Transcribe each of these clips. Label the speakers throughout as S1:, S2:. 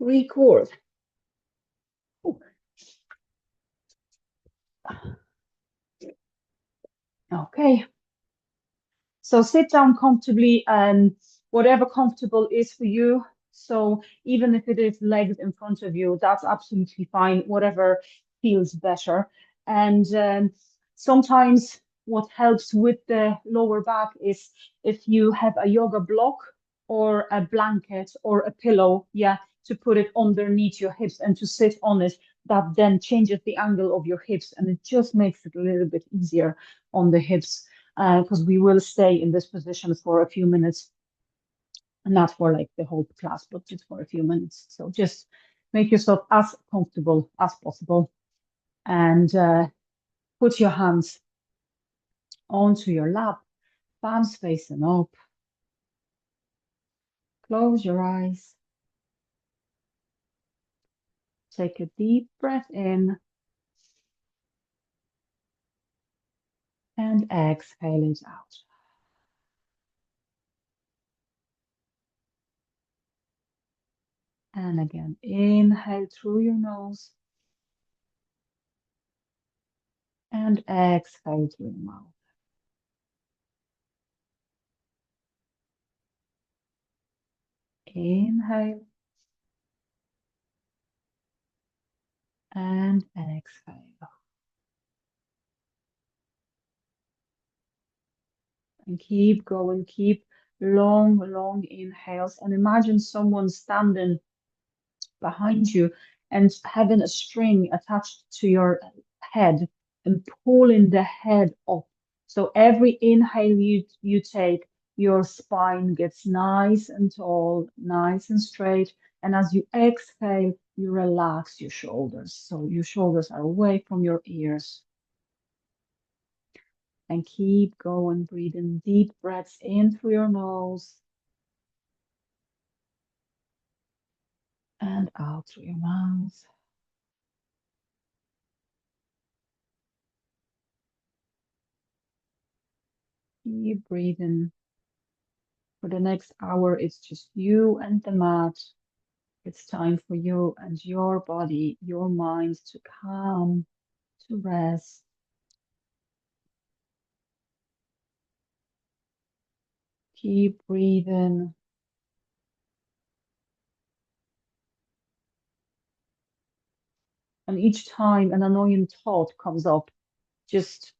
S1: Record. Ooh, okay. So sit down comfortably and whatever comfortable is for you. So even if it is legs in front of you, that's absolutely fine, whatever feels better. And sometimes what helps with the lower back is if you have a yoga block or a blanket or a pillow, yeah, to put it underneath your hips and to sit on it, that then changes the angle of your hips and it just makes it a little bit easier on the hips because we will stay in this position for a few minutes, not for like the whole class, but just for a few minutes. So just make yourself as comfortable as possible and put your hands onto your lap, palms facing up. Close your eyes. Take a deep breath in and exhale it out. And again, inhale through your nose and exhale through your mouth. Inhale and exhale. And keep going, keep long inhales. And imagine someone standing behind you and having a string attached to your head and pulling the head up. So every inhale you take, your spine gets nice and tall, nice and straight. And as you exhale, you relax your shoulders. So your shoulders are away from your ears. And keep going, breathing deep breaths in through your nose and out through your mouth. Keep breathing. For the next hour, it's just you and the mat. It's time for you and your body, your mind to calm, to rest. Keep breathing. And each time an annoying thought comes up, just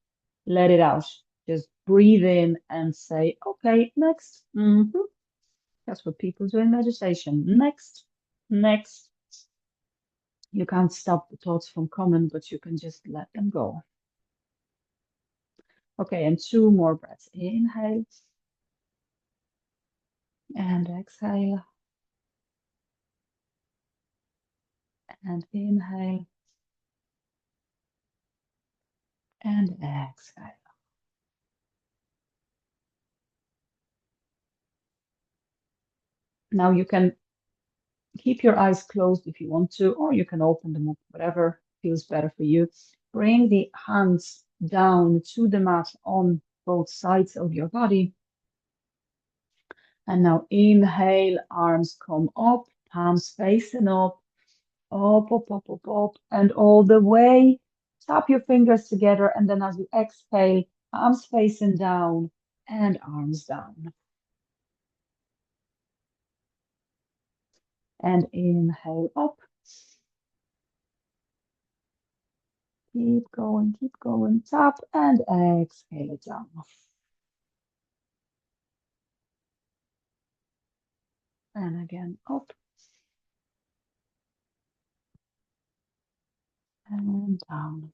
S1: let it out. Just breathe in and say, okay, next. That's what people do in meditation. Next, next. You can't stop the thoughts from coming, but you can just let them go. Okay, and two more breaths. Inhale and exhale and inhale and exhale. Now you can keep your eyes closed if you want to, or you can open them up, whatever feels better for you. Bring the hands down to the mat on both sides of your body. And now inhale, arms come up, palms facing up, up, and all the way. Tap your fingers together, and then as you exhale, palms facing down and arms down. And inhale up. Keep going. Tap and exhale it down. And again, up and down.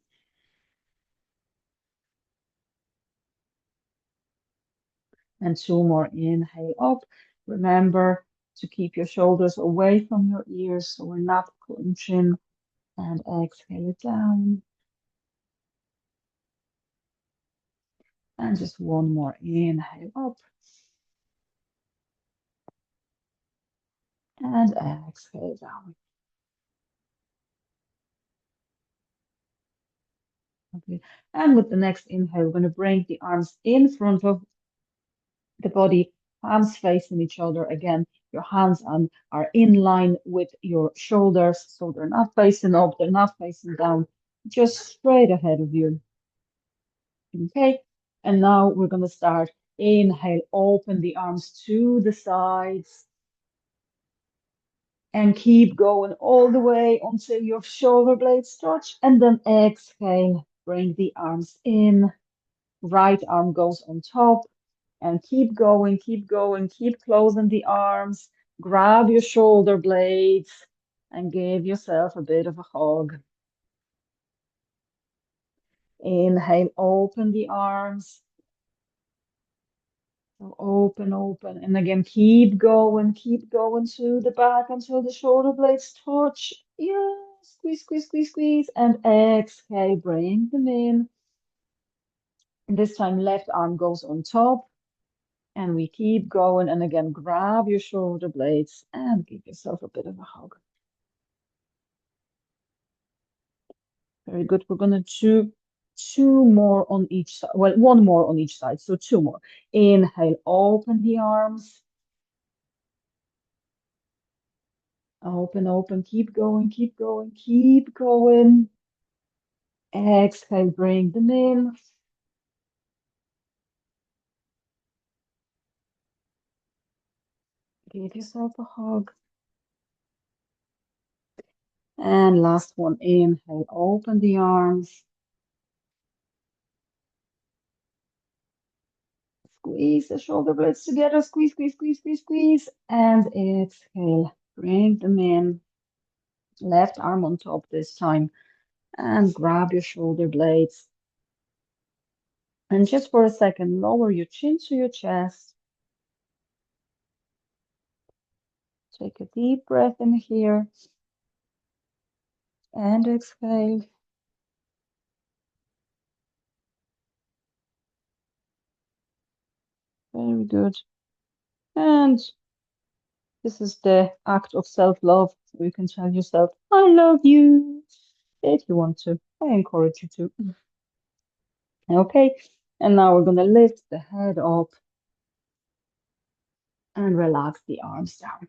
S1: And two more. Inhale up. Remember to keep your shoulders away from your ears so we're not clenching. And exhale it down. And just one more. Inhale up. And exhale down. Okay. And with the next inhale, we're going to bring the arms in front of the body, palms facing each other again. your hands are in line with your shoulders, so they're not facing up, they're not facing down, just straight ahead of you. Okay, and now we're going to start. Inhale, open the arms to the sides and keep going all the way until your shoulder blades touch. And then exhale, bring the arms in. Right arm goes on top and keep going, keep going, keep closing the arms. Grab your shoulder blades and give yourself a bit of a hug. Inhale, open the arms. So open, open. And again, keep going to the back until the shoulder blades touch. Yeah, squeeze, squeeze, squeeze, squeeze. And exhale, bring them in. And this time, left arm goes on top. And we keep going. And again, grab your shoulder blades and give yourself a bit of a hug. Very good. We're going to do two more on each side. Well, one more on each side. So two more. Inhale, open the arms. Open, open, keep going, keep going, keep going. Exhale, bring them in. Give yourself a hug. And last one, inhale, open the arms. Squeeze the shoulder blades together, squeeze, squeeze, squeeze, squeeze, squeeze. And exhale, bring them in. Left arm on top this time. And grab your shoulder blades. And just for a second, lower your chin to your chest. Take a deep breath in here. And exhale. Very good. And this is the act of self-love. So you can tell yourself, I love you, if you want to. I encourage you to. Okay, and now we're going to lift the head up and relax the arms down.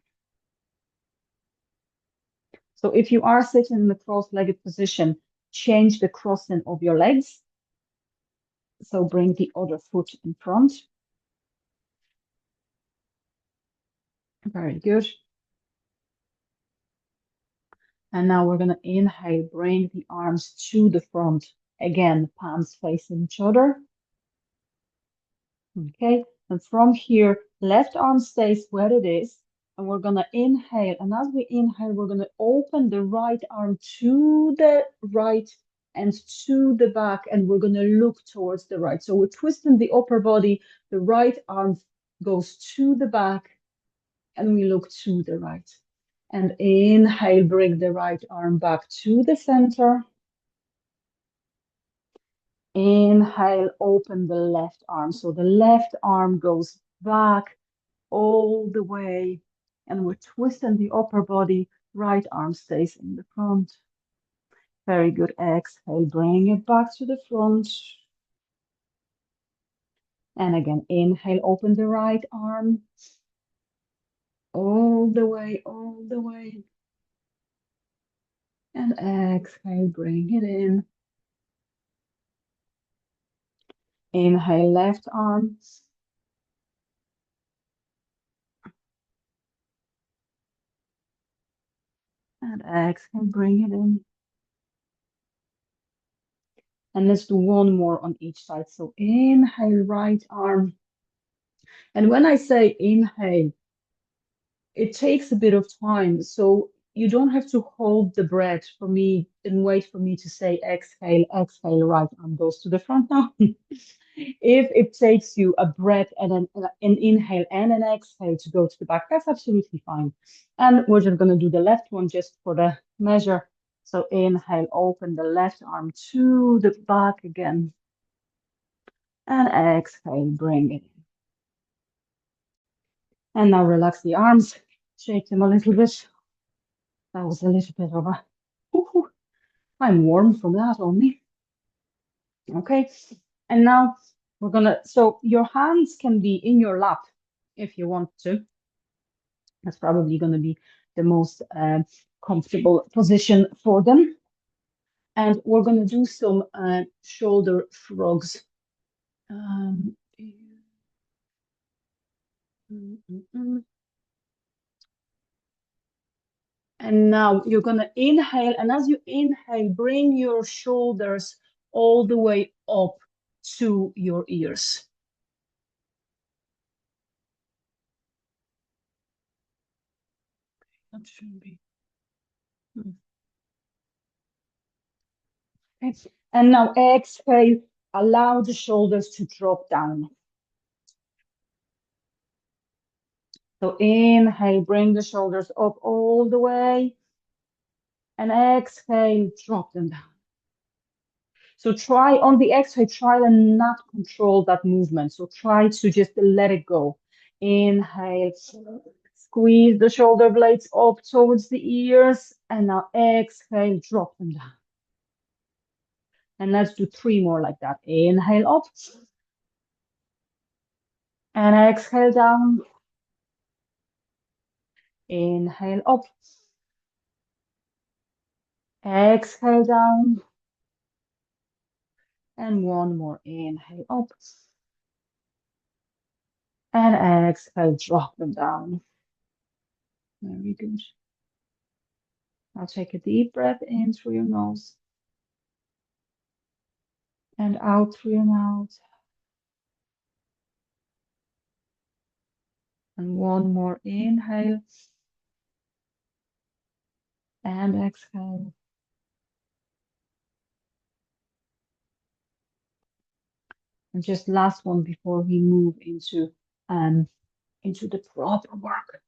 S1: So if you are sitting in the cross-legged position, change the crossing of your legs. So bring the other foot in front. Very good. And now we're going to inhale, bring the arms to the front. Again, palms facing each other. Okay, and from here, left arm stays where it is. And we're going to inhale. And as we inhale, we're going to open the right arm to the right and to the back. And we're going to look towards the right. So we're twisting the upper body. The right arm goes to the back and we look to the right. And inhale, bring the right arm back to the center. Inhale, open the left arm. So the left arm goes back all the way. And we're twisting the upper body. Right arm stays in the front. Very good. Exhale, bring it back to the front. And again, inhale, open the right arm. All the way, all the way. And exhale, bring it in. Inhale, left arm. And exhale, bring it in. And let's do one more on each side. So inhale, right arm. And when I say inhale, it takes a bit of time. So you don't have to hold the breath for me and wait for me to say exhale, exhale, right arm goes to the front now. If it takes you a breath and an inhale and an exhale to go to the back, that's absolutely fine. And we're just going to do the left one just for the measure. So inhale, open the left arm to the back again. And exhale, bring it in. And now relax the arms, shake them a little bit. That was a little bit of a, ooh, I'm warm from that only. Okay. And now we're gonna, so your hands can be in your lap if you want to. That's probably going to be the most comfortable position for them. And we're going to do some shoulder shrugs. Um, mm, mm, mm. And now you're going to inhale. And as you inhale, bring your shoulders all the way up to your ears. That shouldn't be. Okay. And now exhale, allow the shoulders to drop down. So inhale, bring the shoulders up all the way. And exhale, drop them down. So try on the exhale, try to not control that movement. So try to just let it go. Inhale, squeeze the shoulder blades up towards the ears. And now exhale, drop them down. And let's do 3 more like that. Inhale up. And exhale down. Inhale up. Exhale down. And 1 more. Inhale up. And exhale, drop them down. Very good. Now take a deep breath in through your nose and out through your mouth. And 1 more inhale and exhale. And just last one before we move into the proper work.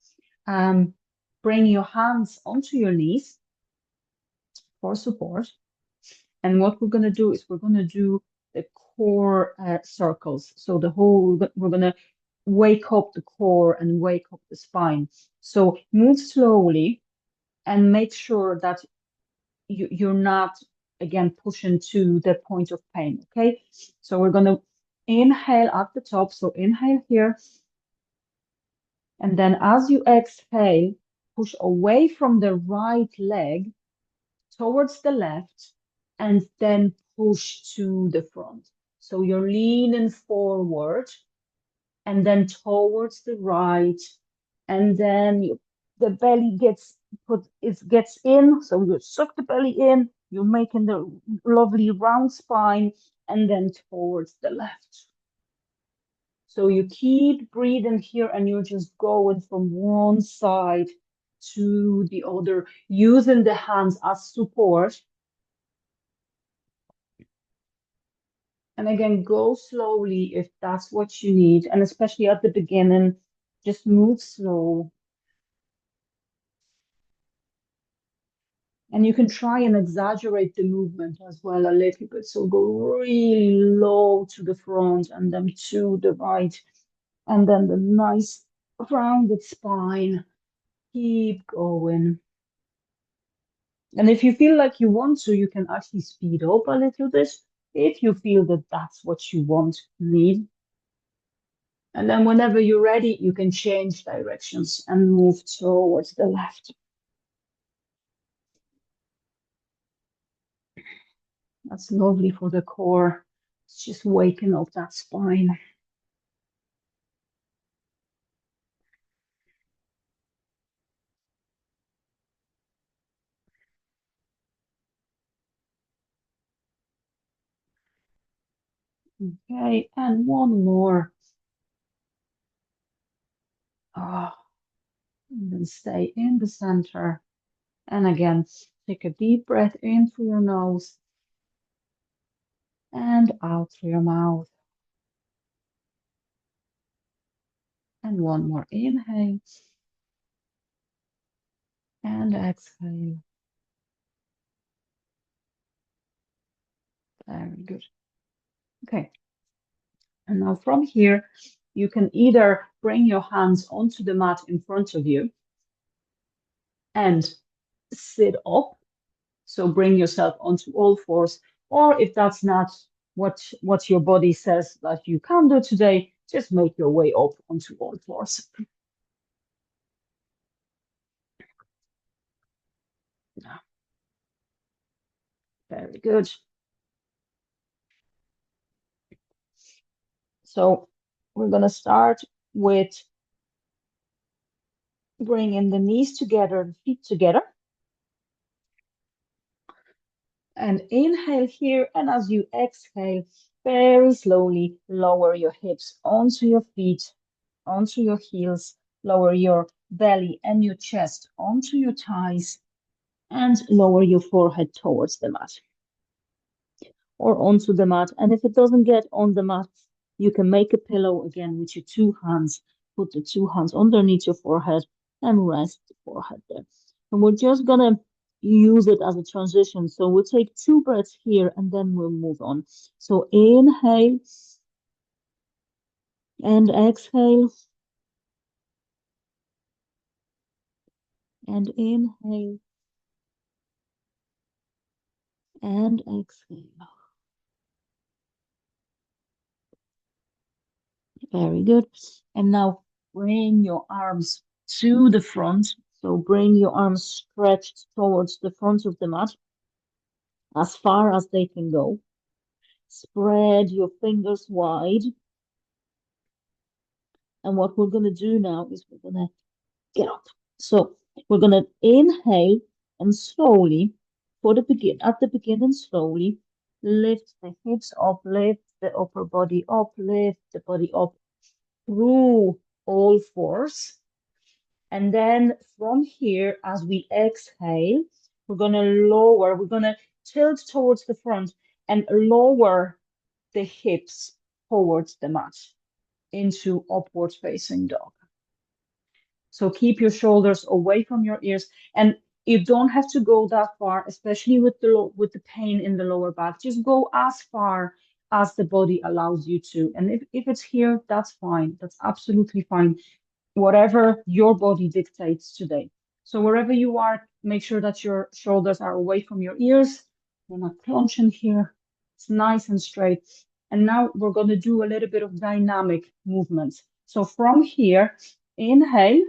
S1: Bring your hands onto your knees for support. And what we're going to do is we're going to do the core circles. So we're going to wake up the core and wake up the spine. So move slowly and make sure that you're not, again, pushing to the point of pain, okay? So we're going to inhale at the top. So inhale here. And then as you exhale, push away from the right leg towards the left and then push to the front. So you're leaning forward and then towards the right, and then the belly gets in. So you suck the belly in, you're making the lovely round spine, and then towards the left. So you keep breathing here and you're just going from one side to the other, using the hands as support. And again, go slowly if that's what you need. And especially at the beginning, just move slow. And you can try and exaggerate the movement as well a little bit. So go really low to the front and then to the right. And then the nice rounded spine. Keep going. And if you feel like you want to, you can actually speed up a little bit if you feel that that's what you need. And then whenever you're ready, you can change directions and move towards the left. That's lovely for the core. It's just waking up that spine. Okay, and 1 more. Ah, and then stay in the center. And again, take a deep breath in through your nose and out through your mouth. And 1 more inhale and exhale. Very good. Okay. And now from here, you can either bring your hands onto the mat in front of you and sit up. So bring yourself onto all fours. Or if that's not what your body says that you can do today, just make your way up onto all fours. Very good. So we're going to start with bringing the knees together, the feet together. And inhale here. And as you exhale, very slowly lower your hips onto your feet, onto your heels, lower your belly and your chest onto your thighs, and lower your forehead towards the mat or onto the mat. And if it doesn't get on the mat, you can make a pillow again with your two hands. Put the two hands underneath your forehead and rest the forehead there. And we're just gonna use it as a transition. So we'll take two breaths here and then we'll move on. So inhale and exhale and inhale and exhale. Very good. And now bring your arms to the front. So bring your arms stretched towards the front of the mat as far as they can go. Spread your fingers wide. And what we're going to do now is we're going to get up. So we're going to inhale and slowly, at the beginning, slowly lift the hips up, lift the upper body up, lift the body up through all fours. And then from here, as we exhale, we're going to tilt towards the front and lower the hips towards the mat into upward facing dog. So keep your shoulders away from your ears, and you don't have to go that far, especially with the pain in the lower back. Just go as far as the body allows you to. And if it's here, that's fine. That's absolutely fine. Whatever your body dictates today. So wherever you are, make sure that your shoulders are away from your ears. You're not clenching here. It's nice and straight. And now we're going to do a little bit of dynamic movements. So from here, inhale.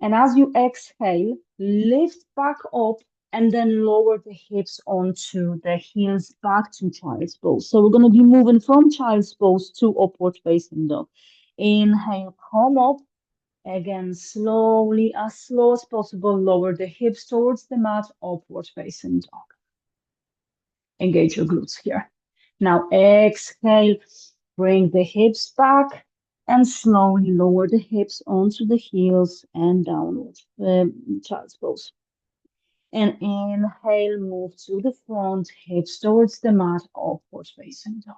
S1: And as you exhale, lift back up and then lower the hips onto the heels back to child's pose. So we're going to be moving from child's pose to upward facing dog. Inhale, come up. Again, slowly, as slow as possible, lower the hips towards the mat, upward facing dog. Engage your glutes here. Now exhale, bring the hips back and slowly lower the hips onto the heels and downward, child's pose. And inhale, move to the front, hips towards the mat, upward facing dog.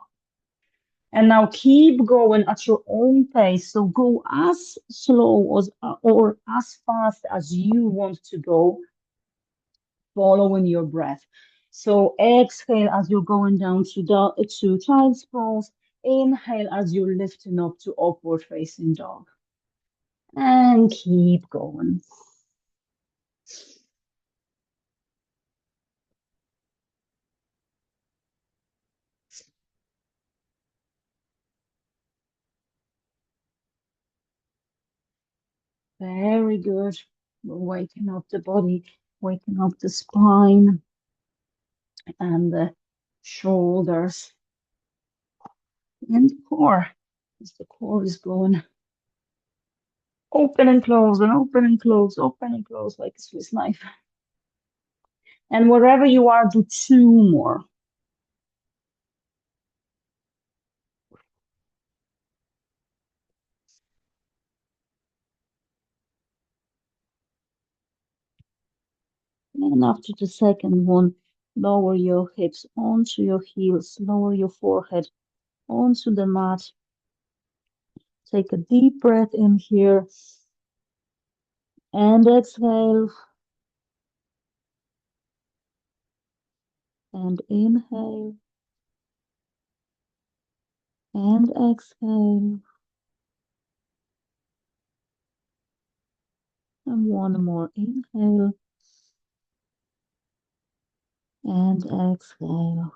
S1: And now keep going at your own pace. So go as slow as, or as fast as you want to go, following your breath. So exhale as you're going down to child's pose. Inhale as you're lifting up to upward facing dog. And keep going. Very good. We're waking up the body, waking up the spine and the shoulders and the core. As the core is going open and close and open and close, open and close like a Swiss knife. And wherever you are, do two more. And after the second one, lower your hips onto your heels, lower your forehead onto the mat. Take a deep breath in here and exhale. And inhale and exhale. And one more inhale and exhale.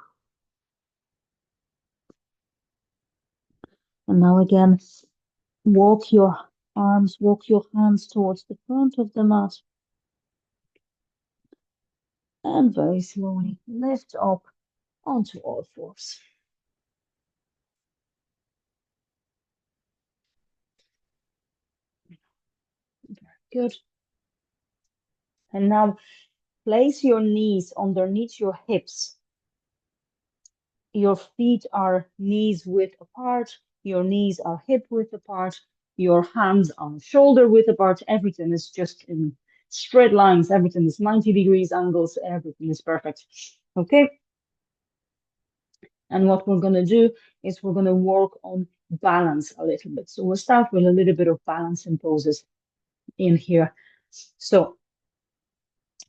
S1: And now again, walk your arms, walk your hands towards the front of the mat. And very slowly lift up onto all fours. Good. And now place your knees underneath your hips. Your feet are knees width apart. Your knees are hip width apart. Your hands are shoulder width apart. Everything is just in straight lines. Everything is 90 degrees angles. Everything is perfect. Okay. And what we're going to do is we're going to work on balance a little bit. So we'll start with a little bit of balancing poses in here. So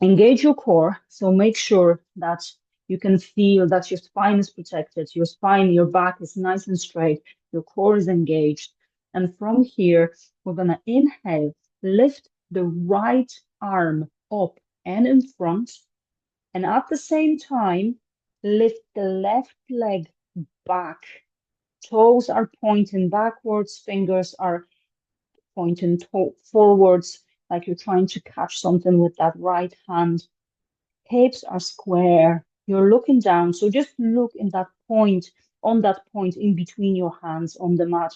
S1: engage your core. So make sure that you can feel that your spine is protected, your spine, your back is nice and straight, your core is engaged. And from here, we're going to inhale, lift the right arm up and in front. And at the same time, lift the left leg back. Toes are pointing backwards, fingers are pointing forwards, like you're trying to catch something with that right hand. Hips are square. You're looking down. So just look in that point, on that point in between your hands on the mat.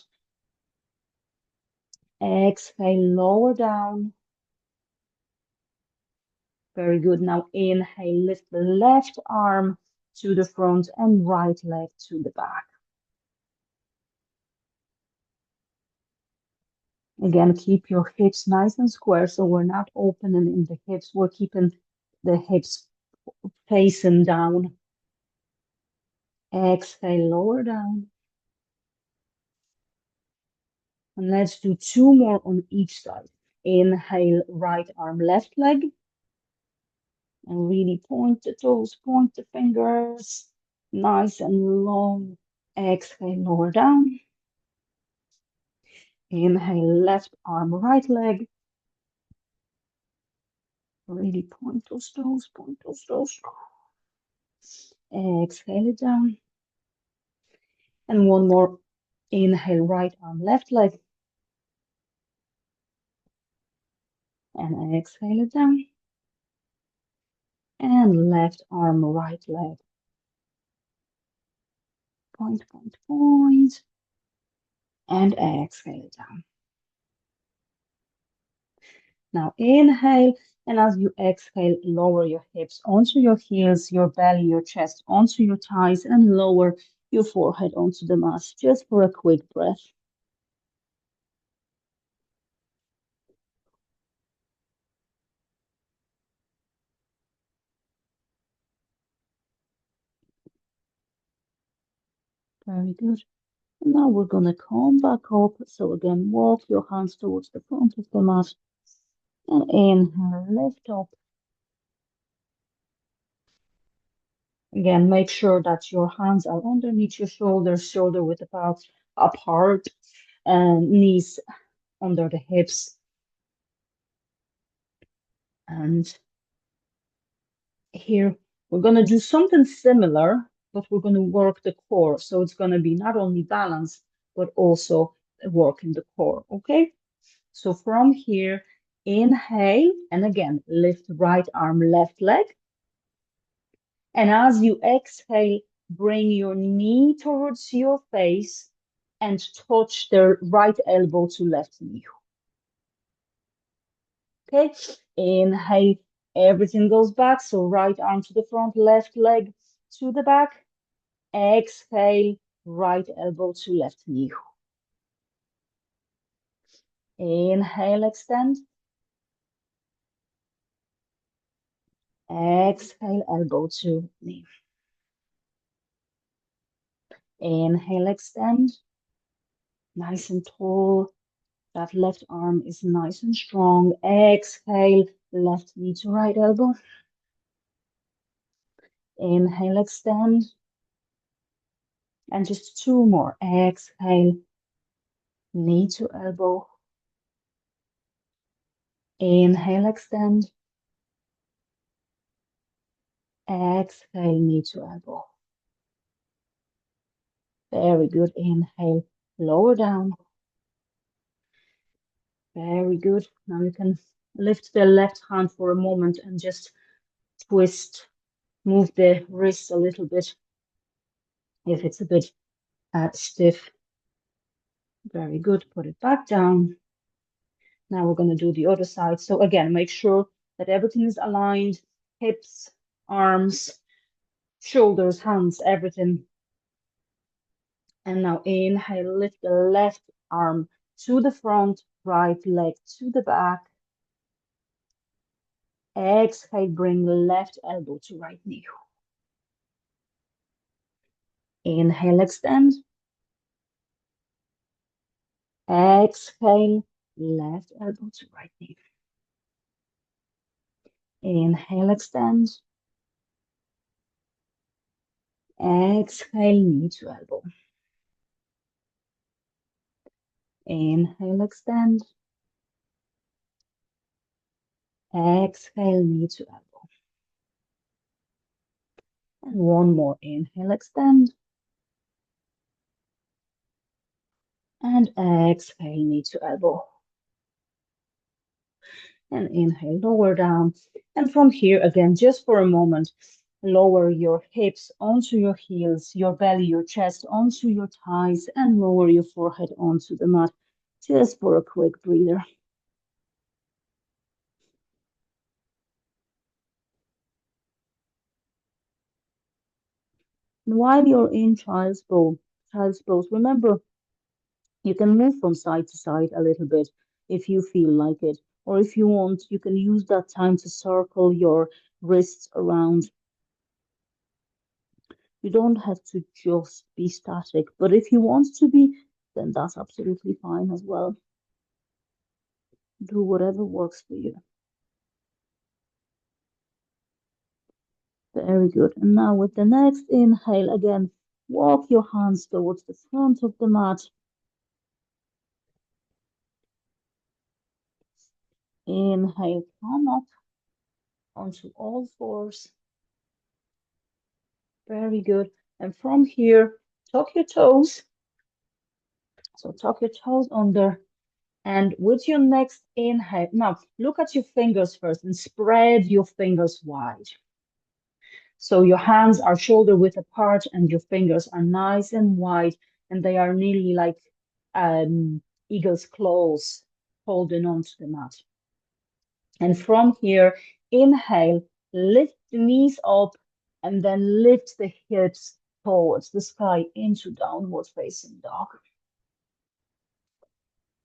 S1: Exhale, lower down. Very good. Now inhale, lift the left arm to the front and right leg to the back. Again, keep your hips nice and square so we're not opening in the hips. We're keeping the hips facing down. Exhale, lower down. And let's do two more on each side. Inhale, right arm, left leg. And really point the toes, point the fingers. Nice and long. Exhale, lower down. Inhale, left arm, right leg. Really point those toes, point those toes. Exhale it down. And one more. Inhale, right arm, left leg. And exhale it down. And left arm, right leg. Point, point, point. And exhale it down. Now inhale, and as you exhale, lower your hips onto your heels, your belly, your chest onto your thighs, and lower your forehead onto the mat, just for a quick breath. Very good. And now we're going to come back up. So again, walk your hands towards the front of the mat. And inhale, lift up. Again, make sure that your hands are underneath your shoulders, shoulder width apart, and knees under the hips. And here we're going to do something similar, but we're going to work the core. So it's going to be not only balance, but also work in the core. Okay. So from here, inhale, and again, lift right arm, left leg. And as you exhale, bring your knee towards your face and touch the right elbow to left knee. Okay, inhale, everything goes back. So right arm to the front, left leg to the back. Exhale, right elbow to left knee. Inhale, extend. Exhale, elbow to knee. Inhale, extend. Nice and tall. That left arm is nice and strong. Exhale, left knee to right elbow. Inhale, extend. And just two more. Exhale, knee to elbow. Inhale, extend. Exhale, knee to elbow. Very good. Inhale, lower down. Very good. Now you can lift the left hand for a moment and just twist Move the wrists a little bit if it's a bit stiff. Very good. Put it back down. Now we're going to do the other side. So again, make sure that everything is aligned, hips, arms, shoulders, hands, everything. And now inhale, lift the left arm to the front, right leg to the back. Exhale, bring left elbow to right knee. Inhale, extend. Exhale, left elbow to right knee. Inhale, extend. Exhale, knee to elbow. Inhale, extend. Exhale, knee to elbow. And one more. Inhale, extend. And exhale, knee to elbow. And inhale, lower down. And from here, again, just for a moment, lower your hips onto your heels, your belly, your chest onto your thighs, and lower your forehead onto the mat, just for a quick breather. And while you're in child's pose, remember, you can move from side to side a little bit if you feel like it. Or if you want, you can use that time to circle your wrists around. You don't have to just be static, but if you want to be, then that's absolutely fine as well. Do whatever works for you. Very good. And now with the next inhale, again, walk your hands towards the front of the mat. Inhale, come up onto all fours. Very good. And from here, tuck your toes. So tuck your toes under. And with your next inhale, now look at your fingers first and spread your fingers wide. So your hands are shoulder width apart and your fingers are nice and wide and they are nearly like eagle's claws holding onto the mat. And from here, inhale, lift the knees up and then lift the hips towards the sky into downward facing dog.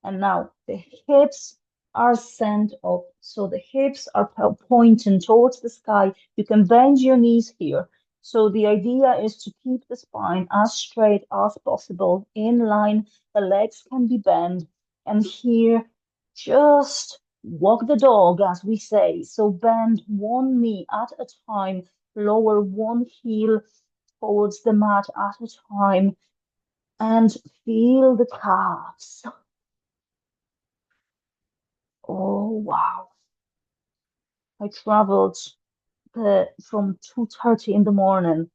S1: And now the hips are sent up. So the hips are pointing towards the sky. You can bend your knees here. So the idea is to keep the spine as straight as possible, in line. The legs can be bent. And here, just walk the dog, as we say. So bend one knee at a time, lower one heel towards the mat at a time, and feel the calves. Oh, wow. I traveled from 2:30 in the morning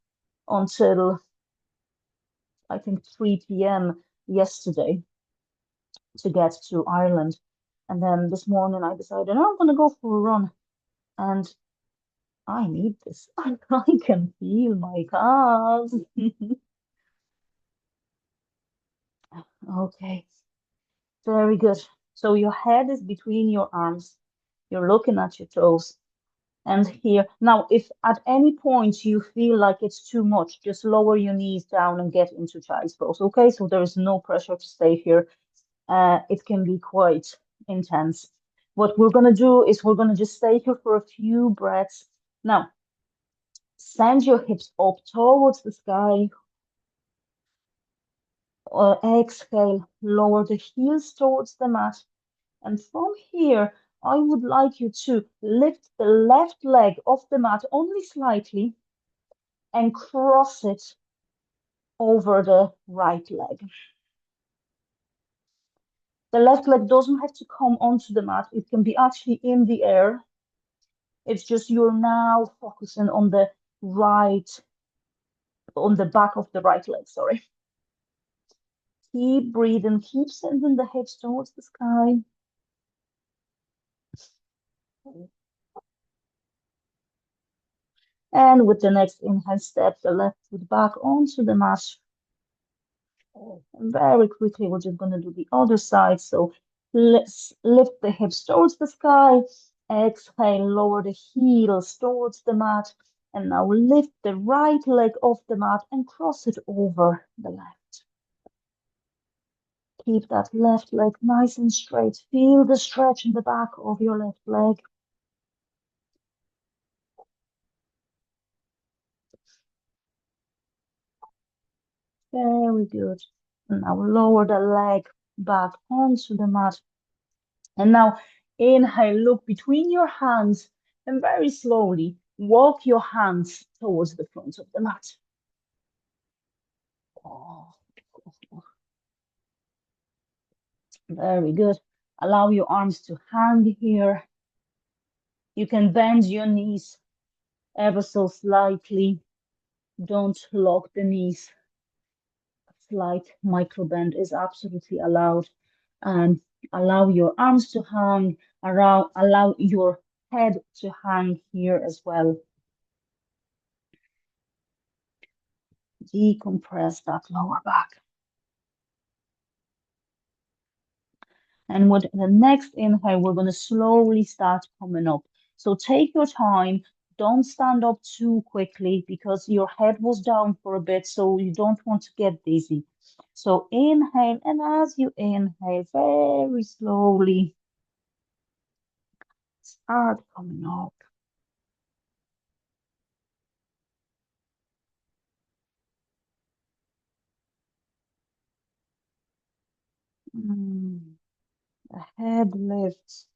S1: until I think 3 p.m. yesterday to get to Ireland. And then this morning I decided, "Oh, I'm going to go for a run." And I need this. I can feel my calves. Okay, very good. So your head is between your arms. You're looking at your toes. And here, now, if at any point you feel like it's too much, just lower your knees down and get into child's pose. Okay, so there is no pressure to stay here. It can be quite intense. What we're going to do is we're going to just stay here for a few breaths. Now, send your hips up towards the sky. Exhale, lower the heels towards the mat. And from here, I would like you to lift the left leg off the mat only slightly and cross it over the right leg. The left leg doesn't have to come onto the mat. It can be actually in the air. It's just you're now focusing on the back of the right leg, sorry. Keep breathing, keep sending the hips towards the sky. And with the next inhale, step the left foot back onto the mat. And very quickly, we're just going to do the other side. So let's lift the hips towards the sky. Exhale, lower the heels towards the mat. And now lift the right leg off the mat and cross it over the left. Keep that left leg nice and straight. Feel the stretch in the back of your left leg. Very good. And now lower the leg back onto the mat. And now inhale, look between your hands and very slowly walk your hands towards the front of the mat. Oh, very good. Allow your arms to hang here. You can bend your knees ever so slightly. Don't lock the knees. A slight micro bend is absolutely allowed. And allow your arms to hang, allow your head to hang here as well. Decompress that lower back. And with the next inhale, we're going to slowly start coming up. So take your time. Don't stand up too quickly because your head was down for a bit, so you don't want to get dizzy. So inhale, and as you inhale, very slowly start coming up. The head lifts.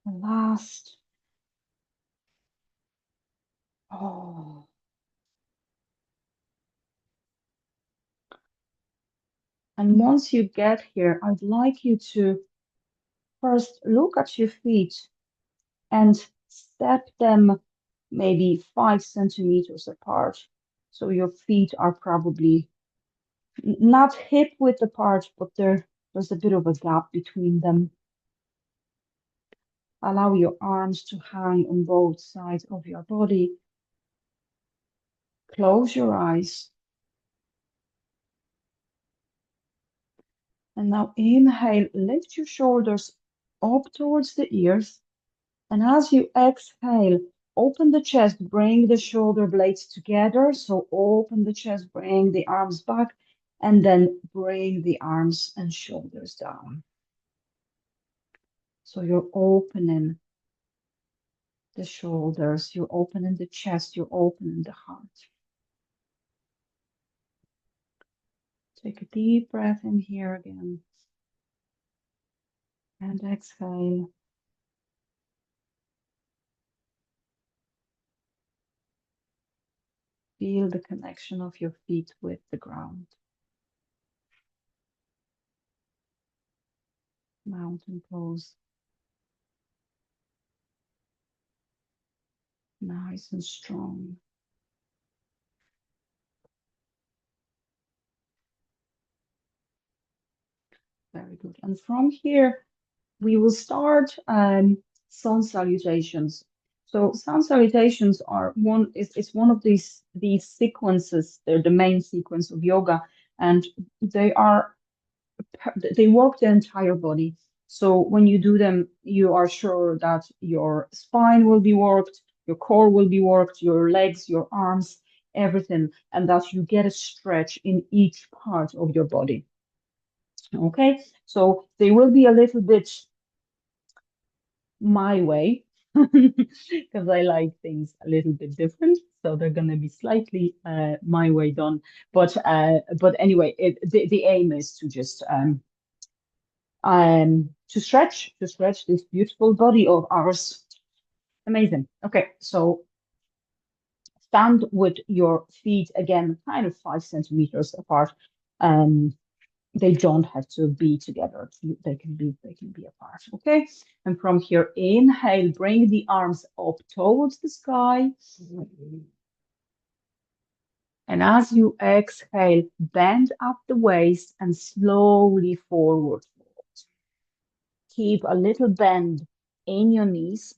S1: The last. Oh. And once you get here, I'd like you to first look at your feet and step them maybe 5 centimeters apart. So your feet are probably not hip width apart, but there's a bit of a gap between them. Allow your arms to hang on both sides of your body. Close your eyes. And now inhale, lift your shoulders up towards the ears. And as you exhale, open the chest, bring the shoulder blades together. So open the chest, bring the arms back, and then bring the arms and shoulders down. So you're opening the shoulders, you're opening the chest, you're opening the heart. Take a deep breath in here again. And exhale. Feel the connection of your feet with the ground. Mountain pose. Nice and strong. Very good. And from here, we will start sun salutations. So sun salutations are it's one of these sequences. They're the main sequence of yoga, and they are they work the entire body. So when you do them, you are sure that your spine will be worked, your core will be worked, your legs, your arms, everything, and that you get a stretch in each part of your body. Okay, so they will be a little bit my way because I like things a little bit different. So they're going to be slightly my way done. But anyway, the aim is to just to stretch this beautiful body of ours. Amazing. Okay, so stand with your feet again, kind of 5 centimeters apart. Um, they don't have to be together. They can be apart. Okay. And from here, inhale, bring the arms up towards the sky. And as you exhale, bend at the waist and slowly forward. Keep a little bend in your knees.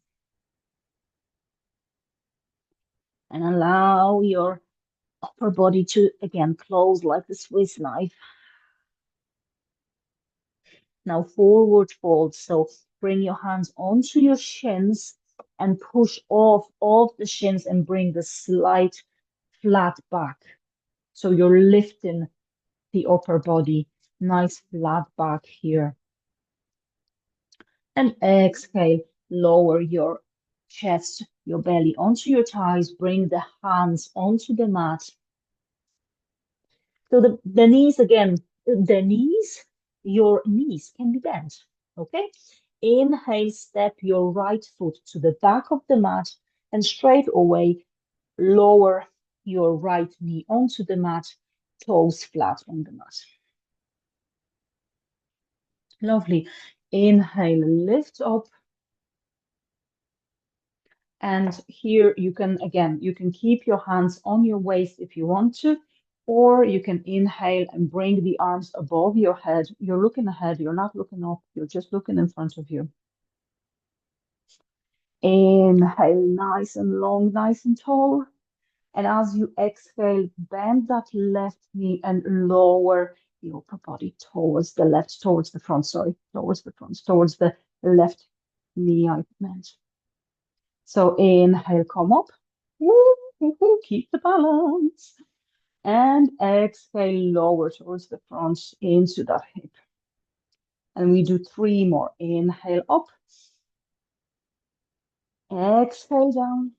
S1: And allow your upper body to again close like the Swiss knife. Now forward fold. So bring your hands onto your shins and push off of the shins and bring the slight flat back. So you're lifting the upper body, nice flat back here. And exhale, lower your chest, your belly onto your thighs, bring the hands onto the mat. So the knees again, your knees can be bent, okay? Inhale, step your right foot to the back of the mat and straight away lower your right knee onto the mat, toes flat on the mat. Lovely. Inhale, lift up. And here you can, again, you can keep your hands on your waist if you want to, or you can inhale and bring the arms above your head. You're looking ahead, you're not looking up, you're just looking in front of you. Inhale, nice and long, nice and tall. And as you exhale, bend that left knee and lower the upper body towards the left, towards the front, sorry, towards the front, towards the left knee, I meant. So inhale, come up. Keep the balance. And exhale, lower towards the front into that hip. And we do 3 more. Inhale up. Exhale down.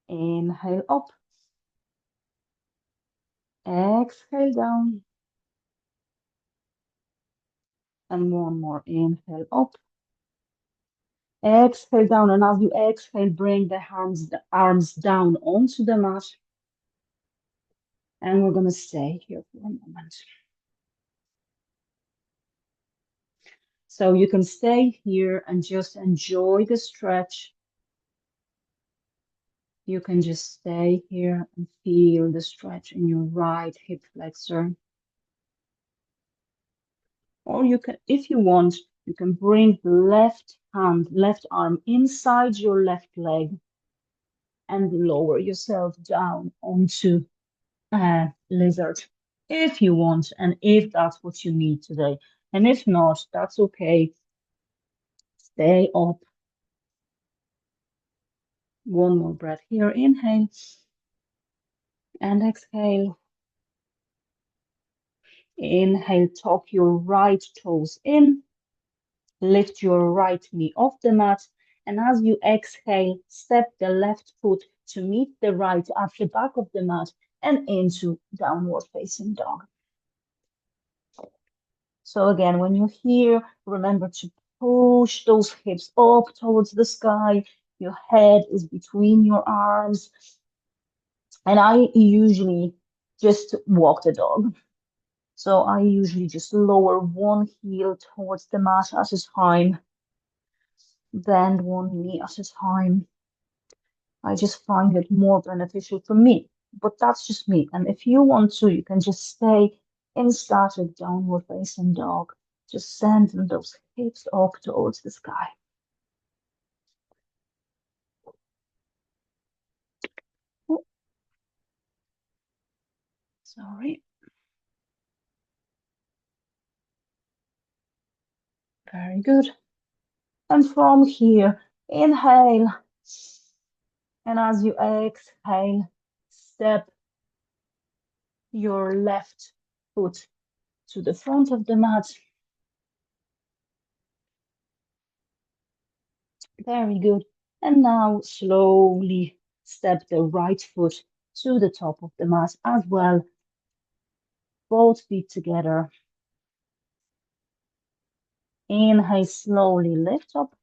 S1: Inhale up. Exhale down. And 1 more. Inhale up. Exhale down. And as you exhale, bring the arms down onto the mat. And we're going to stay here for a moment. So you can stay here and just enjoy the stretch. You can just stay here and feel the stretch in your right hip flexor. Or you can, if you want, you can bring the left hand, left arm inside your left leg and lower yourself down onto lizard if you want, and if that's what you need today. And if not, that's okay. Stay up. 1 more breath here. Inhale and exhale. Inhale, tuck your right toes in. Lift your right knee off the mat. And as you exhale, step the left foot to meet the right at the back of the mat and into downward facing dog. So again, when you're here, remember to push those hips up towards the sky. Your head is between your arms. And I usually just walk the dog. So I usually just lower one heel towards the mat at a time, bend one knee at a time. I just find it more beneficial for me, but that's just me. And if you want to, you can just stay in static downward facing dog, just sending those hips up towards the sky. Oh, sorry. Very good. And from here, inhale. And as you exhale, step your left foot to the front of the mat. Very good. And now slowly step the right foot to the top of the mat as well. Both feet together. Inhale, slowly lift up.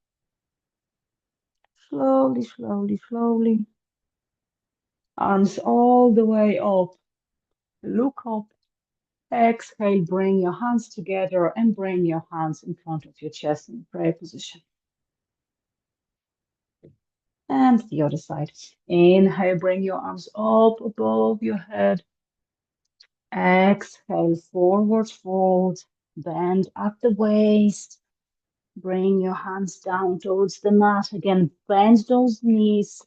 S1: Slowly, slowly, slowly. Arms all the way up. Look up. Exhale, bring your hands together and bring your hands in front of your chest in prayer position. And the other side. Inhale, bring your arms up above your head. Exhale, forward fold, bend at the waist. Bring your hands down towards the mat. Again, bend those knees.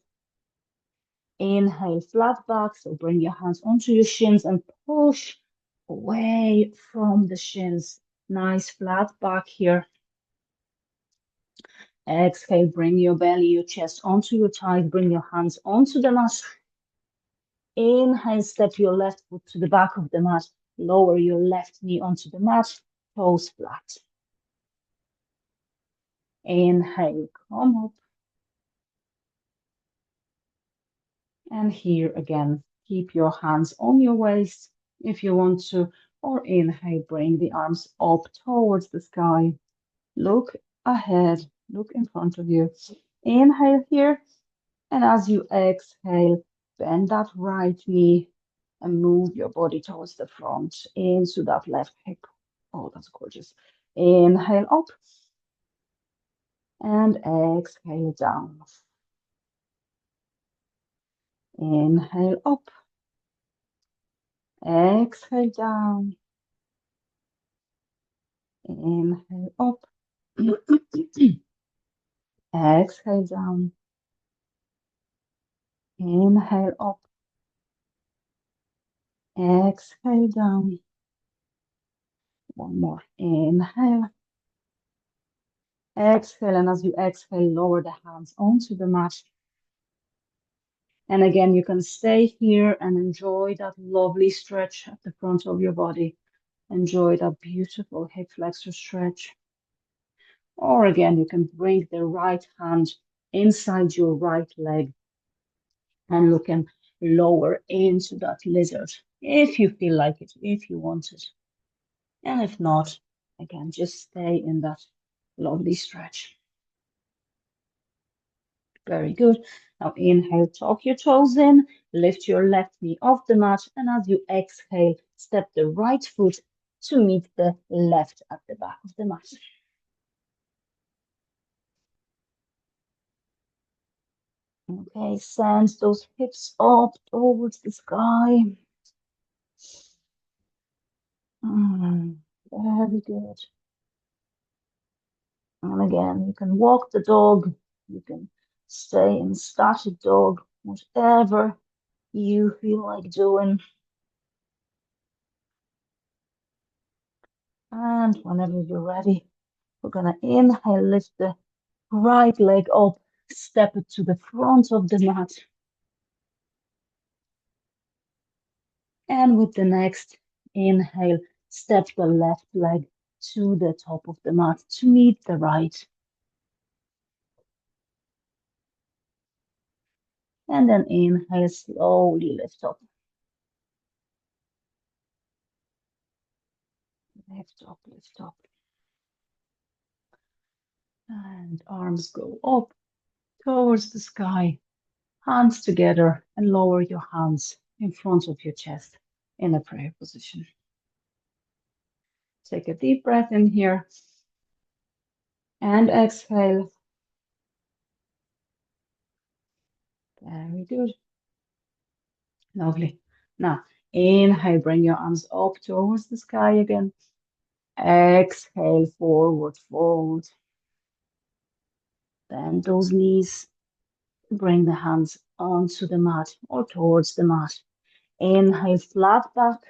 S1: Inhale, flat back. So bring your hands onto your shins and push away from the shins. Nice flat back here. Exhale, bring your belly, your chest onto your thighs. Bring your hands onto the mat. Inhale, step your left foot to the back of the mat. Lower your left knee onto the mat. Toes flat. Inhale, come up. And here again, keep your hands on your waist if you want to, or inhale, bring the arms up towards the sky. Look ahead, look in front of you. Inhale here, and as you exhale, bend that right knee and move your body towards the front into that left hip. Oh, that's gorgeous. Inhale up and exhale down. Inhale up, exhale down. Inhale up. Exhale down. Inhale up. Exhale down. One more. Inhale. Exhale. And as you exhale, lower the hands onto the mat. And again, you can stay here and enjoy that lovely stretch at the front of your body. Enjoy that beautiful hip flexor stretch. Or again, you can bring the right hand inside your right leg and look and lower into that lizard if you feel like it, if you want it. And if not, again, just stay in that lovely stretch. Very good. Now inhale, tuck your toes in, lift your left knee off the mat, and as you exhale, step the right foot to meet the left at the back of the mat. Okay, send those hips up towards the sky. Very good. And again, you can walk the dog, you can stay in static dog, whatever you feel like doing. And whenever you're ready, we're gonna inhale, lift the right leg up, step it to the front of the mat. And with the next inhale, step the left leg to the top of the mat to meet the right. And then inhale, slowly lift up. Lift up, lift up. And arms go up towards the sky. Hands together and lower your hands in front of your chest in a prayer position. Take a deep breath in here and exhale. Very good. Lovely. Now, inhale, bring your arms up towards the sky again. Exhale, forward fold. Bend those knees. Bring the hands onto the mat or towards the mat. Inhale, flat back.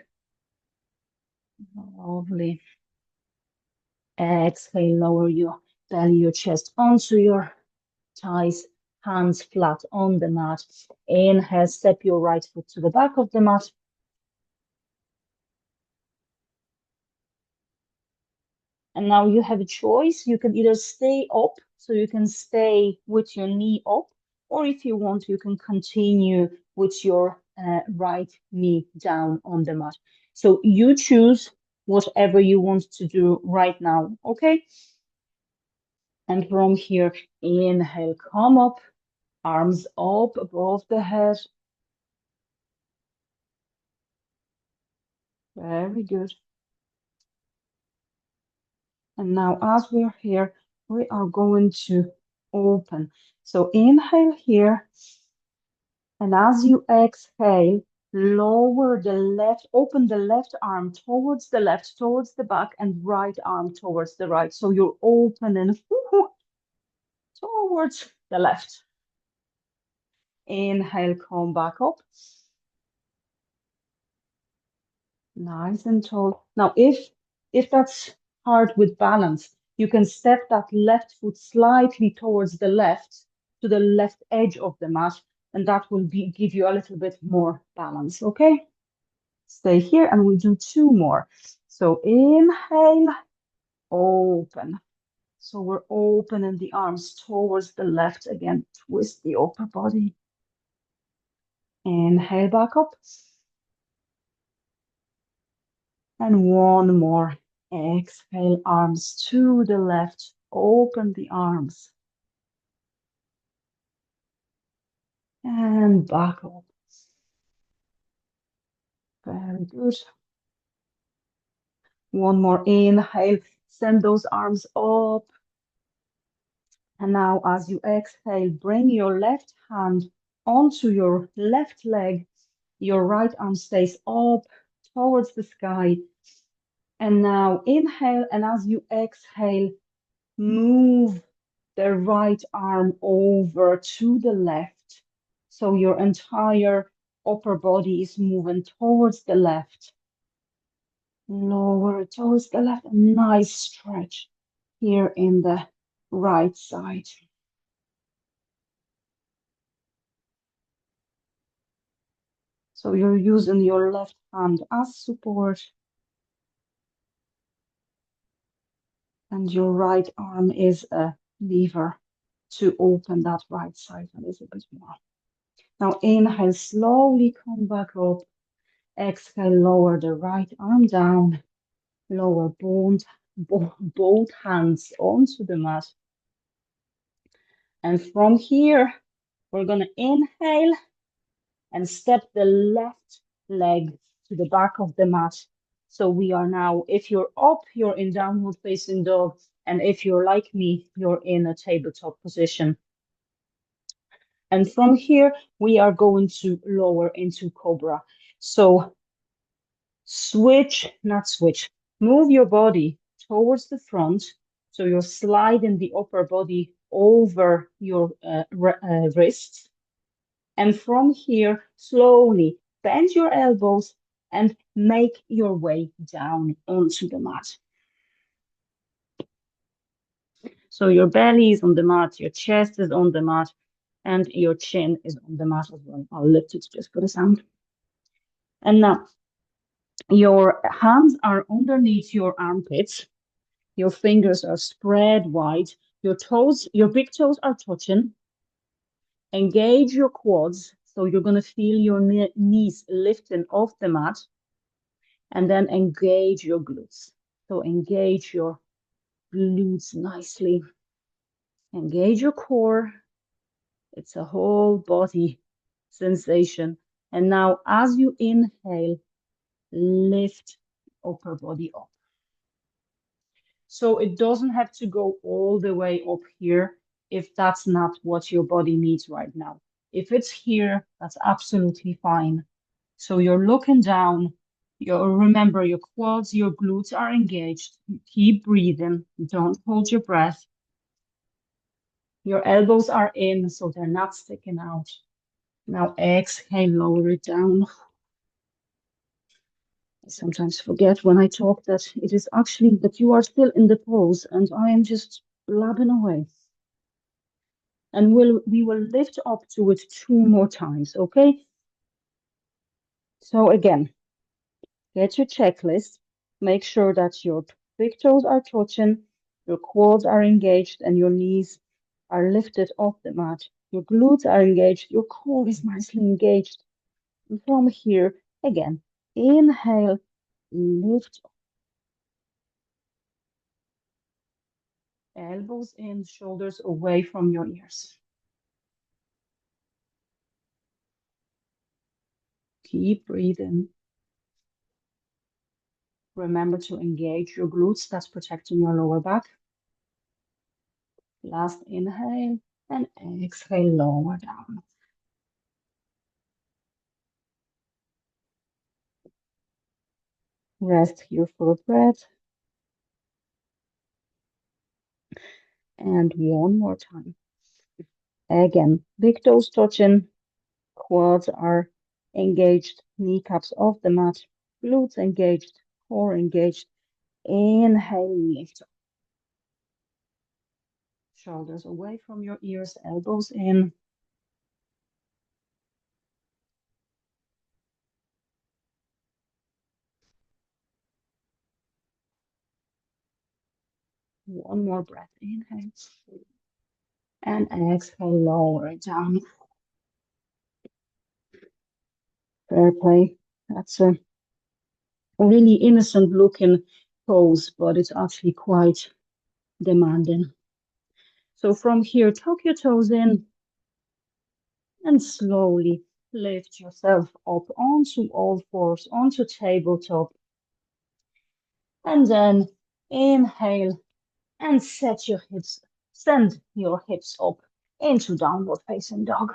S1: Lovely. Exhale, lower your belly, your chest onto your thighs, hands flat on the mat. Inhale, step your right foot to the back of the mat. And now you have a choice. You can either stay up, so you can stay with your knee up, or if you want, you can continue with your right knee down on the mat. So you choose whatever you want to do right now, okay? And from here, inhale, come up, arms up above the head. Very good. And now as we're here, we are going to open. So inhale here. And as you exhale, Lower the left, open the left arm towards the left, towards the back, and right arm towards the right. So you're opening towards the left. Inhale, come back up. Nice and tall. Now, if that's hard with balance, you can step that left foot slightly towards the left, to the left edge of the mat, and that will give you a little bit more balance, okay? Stay here and we'll do two more. So inhale, open. So we're opening the arms towards the left again. Twist the upper body. Inhale back up. And one more. Exhale, arms to the left. Open the arms. And back up. Very good. One more inhale. Send those arms up. And now as you exhale, bring your left hand onto your left leg. Your right arm stays up towards the sky. And now inhale, and as you exhale, move the right arm over to the left. So your entire upper body is moving towards the left. Lower towards the left. A nice stretch here in the right side. So you're using your left hand as support. And your right arm is a lever to open that right side a little bit more. Now inhale, slowly come back up. Exhale, lower the right arm down. Lower both hands onto the mat. And from here, we're going to inhale and step the left leg to the back of the mat. So we are now, if you're up, you're in downward facing dog. And if you're like me, you're in a tabletop position. And from here, we are going to lower into Cobra. So move your body towards the front. So you're sliding the upper body over your wrists. And from here, slowly bend your elbows and make your way down onto the mat. So your belly is on the mat, your chest is on the mat, and your chin is on the mat as well. I'll lift it just for the sound. And now, your hands are underneath your armpits. Your fingers are spread wide. Your big toes are touching. Engage your quads. So you're going to feel your knees lifting off the mat. And then engage your glutes. So engage your glutes nicely. Engage your core. It's a whole body sensation. And now as you inhale, lift upper body up. So it doesn't have to go all the way up here if that's not what your body needs right now. If it's here, that's absolutely fine. So you're looking down. Remember, your quads, your glutes are engaged. Keep breathing. Don't hold your breath. Your elbows are in, so they're not sticking out. Now exhale, lower it down. I sometimes forget when I talk that it is actually that you are still in the pose and I am just blabbing away. And we will lift up to it two more times, okay? So again, get your checklist. Make sure that your big toes are touching, your quads are engaged, and your knees are lifted off the mat. Your glutes are engaged, your core is nicely engaged. And from here, again, inhale, lift up. Elbows in, shoulders away from your ears. Keep breathing. Remember to engage your glutes, that's protecting your lower back. Last inhale and exhale, lower down. Rest here for a breath. And one more time. Again, big toes touching, quads are engaged, kneecaps off the mat, glutes engaged, core engaged. Inhale, lift up. Shoulders away from your ears, elbows in. One more breath. Inhale. And exhale, lower it down. Fair play. That's a really innocent looking pose, but it's actually quite demanding. So from here, tuck your toes in and slowly lift yourself up onto all fours, onto tabletop. And then inhale and send your hips up into downward facing dog.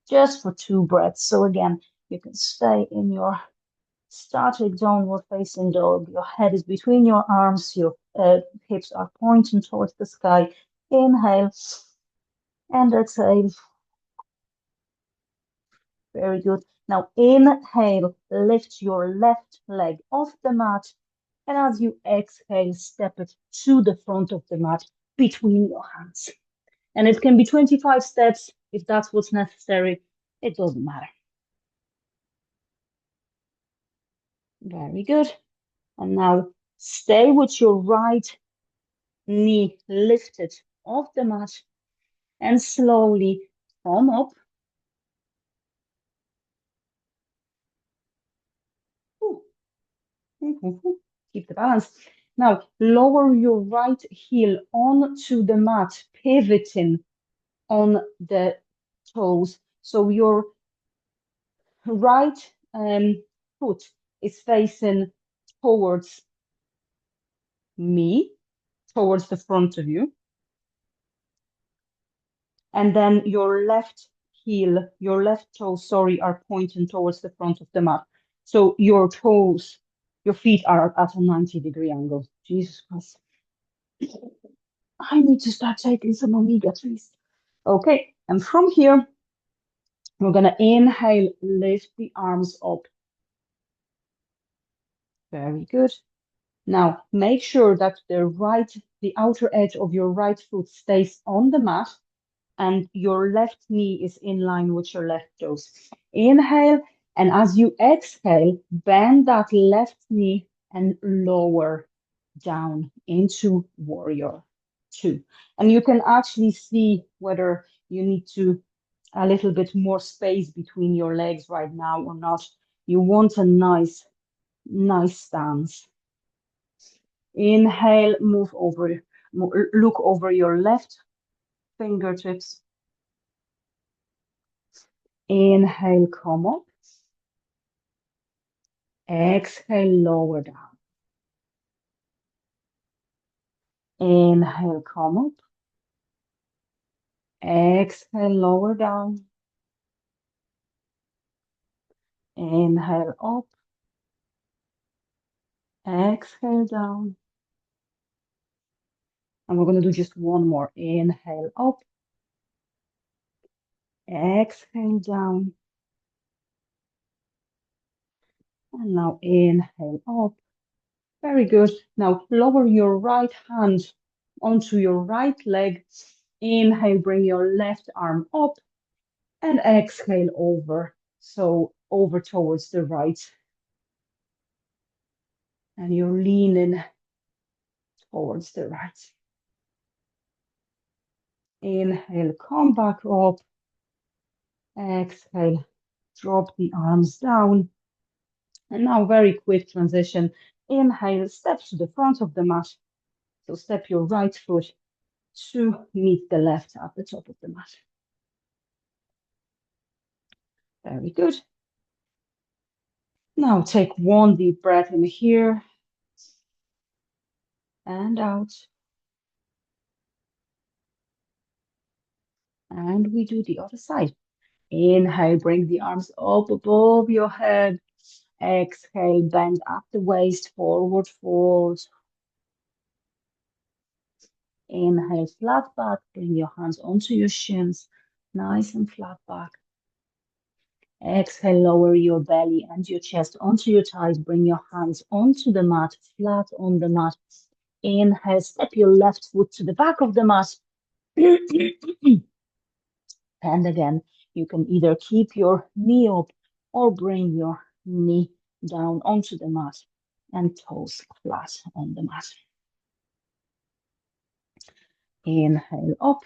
S1: Just for 2 breaths. So again, you can stay in your static downward facing dog. Your head is between your arms, your hips are pointing towards the sky. Inhale and exhale. Very good. Now inhale, lift your left leg off the mat. And as you exhale, step it to the front of the mat between your hands. And it can be 25 steps if that's what's necessary. It doesn't matter. Very good. And now stay with your right knee lifted off the mat and slowly come up. Ooh. Keep the balance. Now lower your right heel onto the mat, pivoting on the toes. So your right foot is facing towards me, towards the front of you. And then your left heel, your left toes, sorry, are pointing towards the front of the mat. So your toes, your feet are at a 90-degree angle. Jesus Christ. I need to start taking some omega-3s. Okay, and from here, we're going to inhale, lift the arms up. Very good. Now, make sure that the outer edge of your right foot stays on the mat and your left knee is in line with your left toes. Inhale, and as you exhale, bend that left knee and lower down into warrior two. And you can actually see whether you need a little bit more space between your legs right now or not. You want a nice stance. Inhale, look over your left fingertips. Inhale, come up. Exhale, lower down. Inhale, come up. Exhale, lower down. Inhale, up. Exhale, down. And we're going to do just one more. Inhale, up. Exhale, down. And now inhale, up. Very good. Now lower your right hand onto your right leg. Inhale, bring your left arm up and exhale over. So over towards the right. And you're leaning towards the right. Inhale, come back up. Exhale, drop the arms down. And now very quick transition. Inhale, step to the front of the mat. So step your right foot to meet the left at the top of the mat. Very good. Now take one deep breath in here and out. And we do the other side. Inhale, bring the arms up above your head. Exhale, bend at the waist, forward fold. Inhale, flat back, bring your hands onto your shins, nice and flat back. Exhale, lower your belly and your chest onto your thighs, bring your hands onto the mat, flat on the mat. Inhale, step your left foot to the back of the mat. And again, you can either keep your knee up or bring your knee down onto the mat and toes flat on the mat. Inhale up.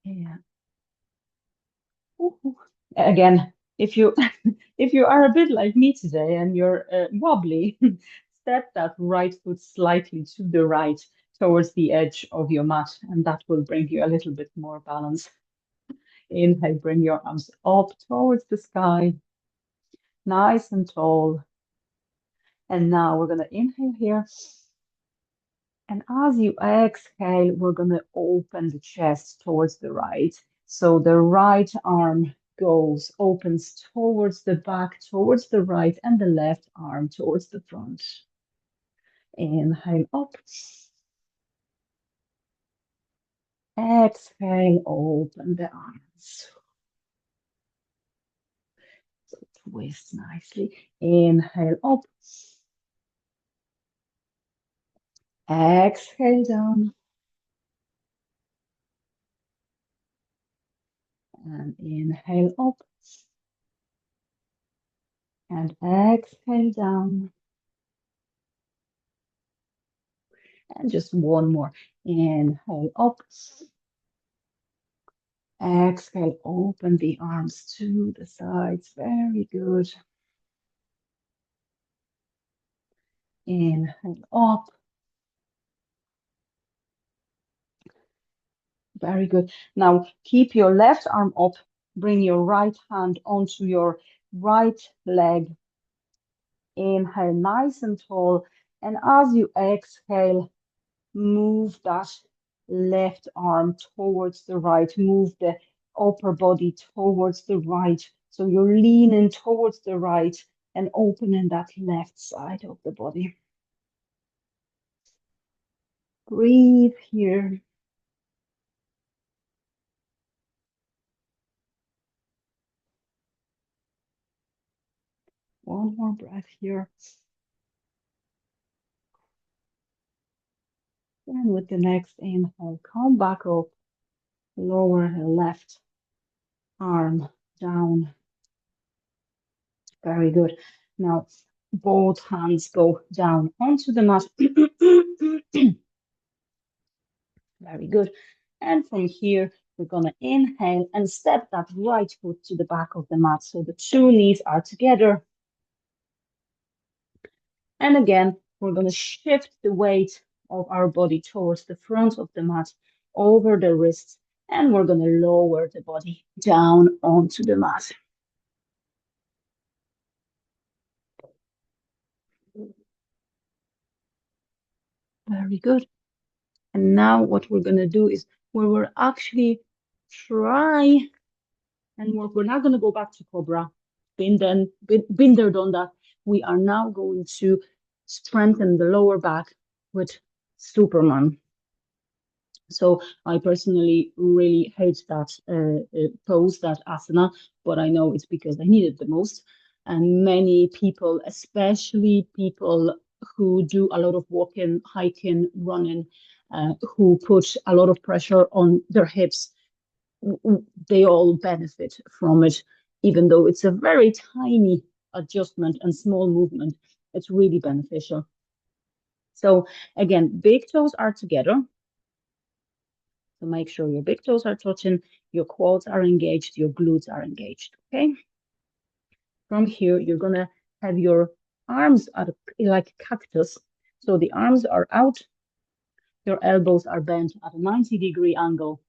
S1: Yeah. Again, if you if you are a bit like me today and you're wobbly, step that right foot slightly to the right towards the edge of your mat, and that will bring you a little bit more balance. Inhale, bring your arms up towards the sky, nice and tall. And now we're going to inhale here. And as you exhale, we're going to open the chest towards the right. So the right arm opens towards the back, towards the right, and the left arm towards the front. Inhale up. Exhale, open the arms. So twist nicely. Inhale up. Exhale down. And inhale up. And exhale down. And just one more. Inhale up. Exhale, open the arms to the sides. Very good. Inhale up. Very good. Now keep your left arm up. Bring your right hand onto your right leg. Inhale, nice and tall. And as you exhale, move that left arm towards the right. Move the upper body towards the right. So you're leaning towards the right and opening that left side of the body. Breathe here. One more breath here. And with the next inhale, come back up. Lower the left arm down. Very good. Now, both hands go down onto the mat. Very good. And from here, we're going to inhale and step that right foot to the back of the mat. So the two knees are together. And again, we're going to shift the weight of our body towards the front of the mat, over the wrists, and we're going to lower the body down onto the mat. Very good. And now what we're going to do is we will actually try, and we're not going to go back to Cobra. Been there, done that. We are now going to strengthen the lower back with Superman. So I personally really hate that pose, that asana, but I know it's because I need it the most. And many people, especially people who do a lot of walking, hiking, running, who put a lot of pressure on their hips, they all benefit from it, even though it's a very tiny adjustment and small movement. It's really beneficial. So again, big toes are together. So make sure your big toes are touching, your quads are engaged, your glutes are engaged, okay? From here, you're gonna have your arms at like a cactus. So the arms are out, your elbows are bent at a 90-degree angle.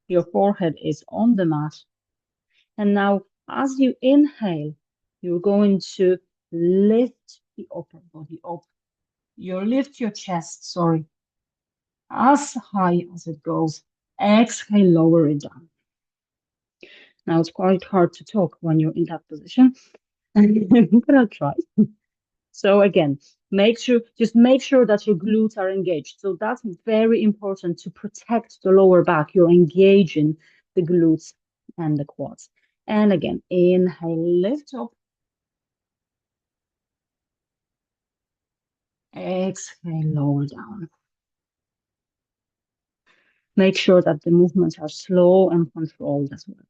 S1: Your forehead is on the mat. And now, as you inhale, you're going to lift the upper body up. You lift your chest, sorry, as high as it goes. Exhale, lower it down. Now it's quite hard to talk when you're in that position, but I'll try. So again, just make sure that your glutes are engaged. So that's very important to protect the lower back. You're engaging the glutes and the quads. And again, inhale, lift up. Exhale, lower down. Make sure that the movements are slow and controlled as well.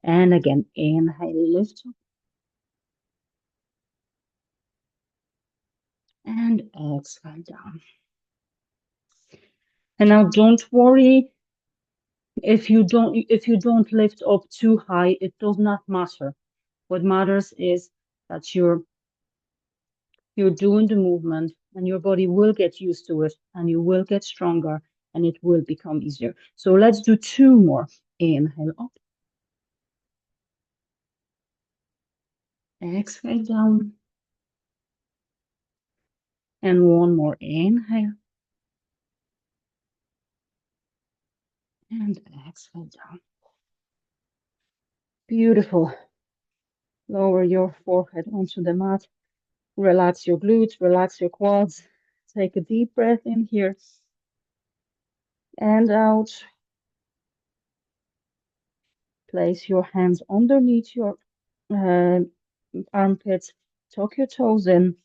S1: And again, inhale, lift up. And exhale down. And now don't worry if you don't lift up too high, it does not matter. What matters is that you're doing the movement and your body will get used to it and you will get stronger and it will become easier. So let's do two more. Inhale up. Exhale down. And one more inhale. And exhale down. Beautiful. Lower your forehead onto the mat. Relax your glutes, relax your quads. Take a deep breath in here and out. Place your hands underneath your uh, armpits. Tuck your toes in.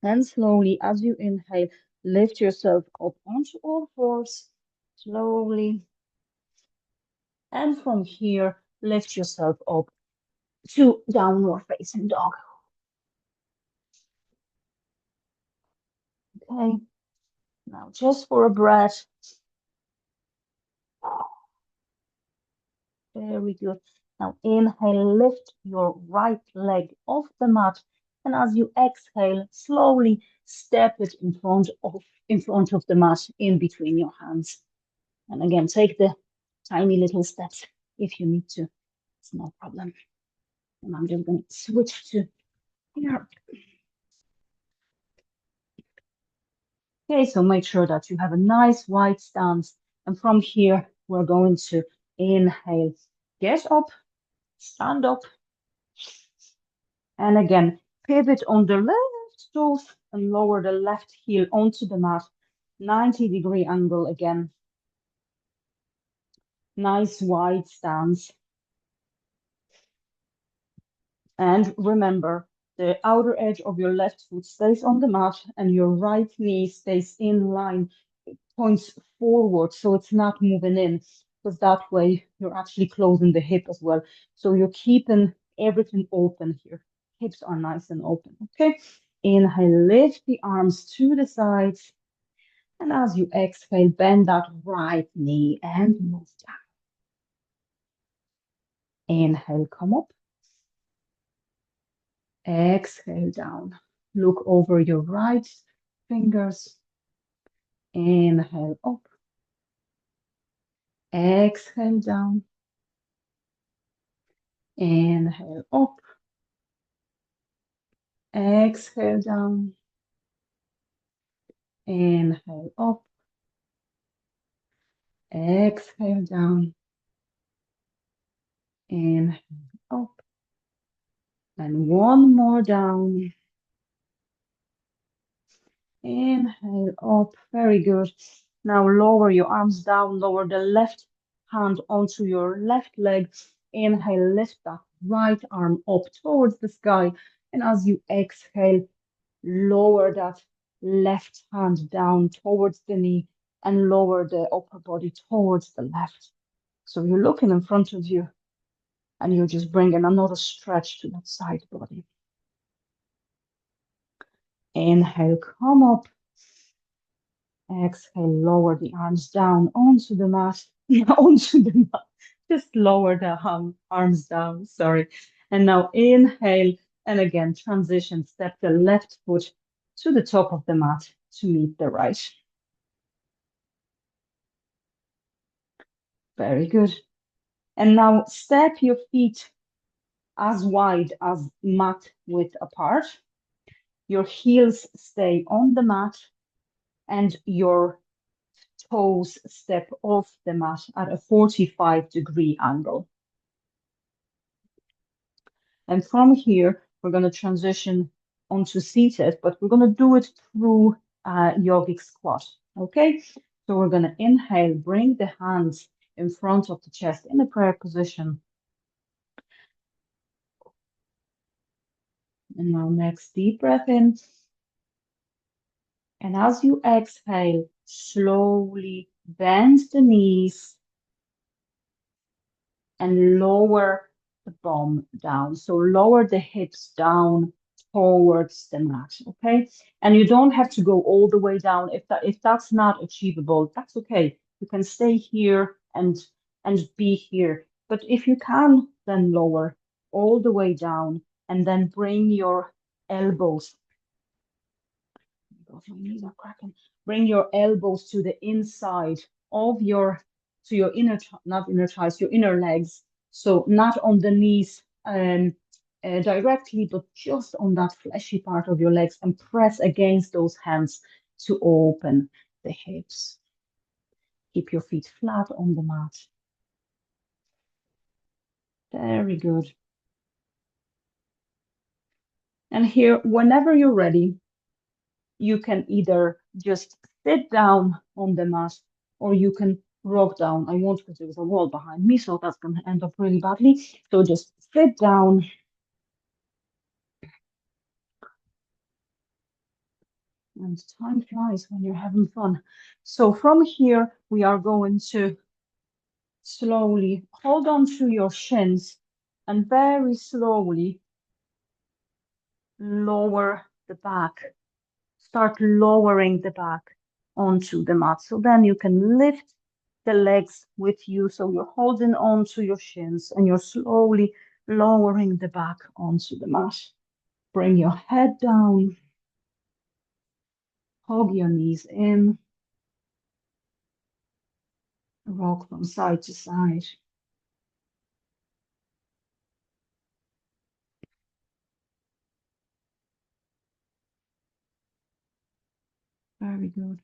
S1: And slowly, as you inhale, lift yourself up onto all fours. Slowly. And from here, lift yourself up to downward facing dog. Okay. Now, just for a breath. Very good. Now inhale, lift your right leg off the mat. And as you exhale, slowly step it in front of the mat, in between your hands. And again, take the tiny little steps if you need to. It's no problem. And I'm just going to switch to here. Okay, so make sure that you have a nice wide stance. And from here, we're going to inhale, get up, stand up. And again, pivot on the left toes and lower the left heel onto the mat. 90-degree angle again. Nice wide stance. And remember, the outer edge of your left foot stays on the mat and your right knee stays in line. It points forward, so it's not moving in, because that way you're actually closing the hip as well. So you're keeping everything open here. Hips are nice and open, okay? Inhale, lift the arms to the sides. And as you exhale, bend that right knee and move down. Inhale, come up. Exhale down. Look over your right fingers. Inhale up. Exhale down. Inhale up. Exhale down. Inhale up. Exhale down. Inhale up. And one more down. Inhale up. Very good. Now lower your arms down. Lower the left hand onto your left leg. Inhale, lift that right arm up towards the sky. And as you exhale, lower that left hand down towards the knee and lower the upper body towards the left. So you're looking in front of you and you're just bringing another stretch to that side body. Inhale, come up. Exhale, lower the arms down onto the mat, onto the mat. Just lower the arms down, sorry. And now inhale, and again, transition, step the left foot to the top of the mat to meet the right. Very good. And now step your feet as wide as mat width apart. Your heels stay on the mat and your toes step off the mat at a 45-degree angle. And from here, we're going to transition onto seated, but we're going to do it through yogic squat. Okay, so we're going to inhale, bring the hands in front of the chest in a prayer position. And now next deep breath in. And as you exhale, slowly bend the knees and lower the bum down. So lower the hips down towards the mat, okay? And you don't have to go all the way down. If that's not achievable, that's okay. You can stay here and be here. But if you can, then lower all the way down and then bring your elbows. God, my knees are cracking. Bring your elbows to the inside of to your inner, not inner thighs, your inner legs. So not on the knees directly, but just on that fleshy part of your legs and press against those hands to open the hips. Keep your feet flat on the mat. Very good. And here, whenever you're ready, you can either just sit down on the mat or you can rock down. I won't because there's a wall behind me, so that's going to end up really badly. So just sit down. And time flies when you're having fun. So from here, we are going to slowly hold on to your shins and very slowly lower the back. Start lowering the back onto the mat. So then you can lift the legs with you. So you're holding on to your shins and you're slowly lowering the back onto the mat. Bring your head down. Hug your knees in. Rock from side to side. Very good.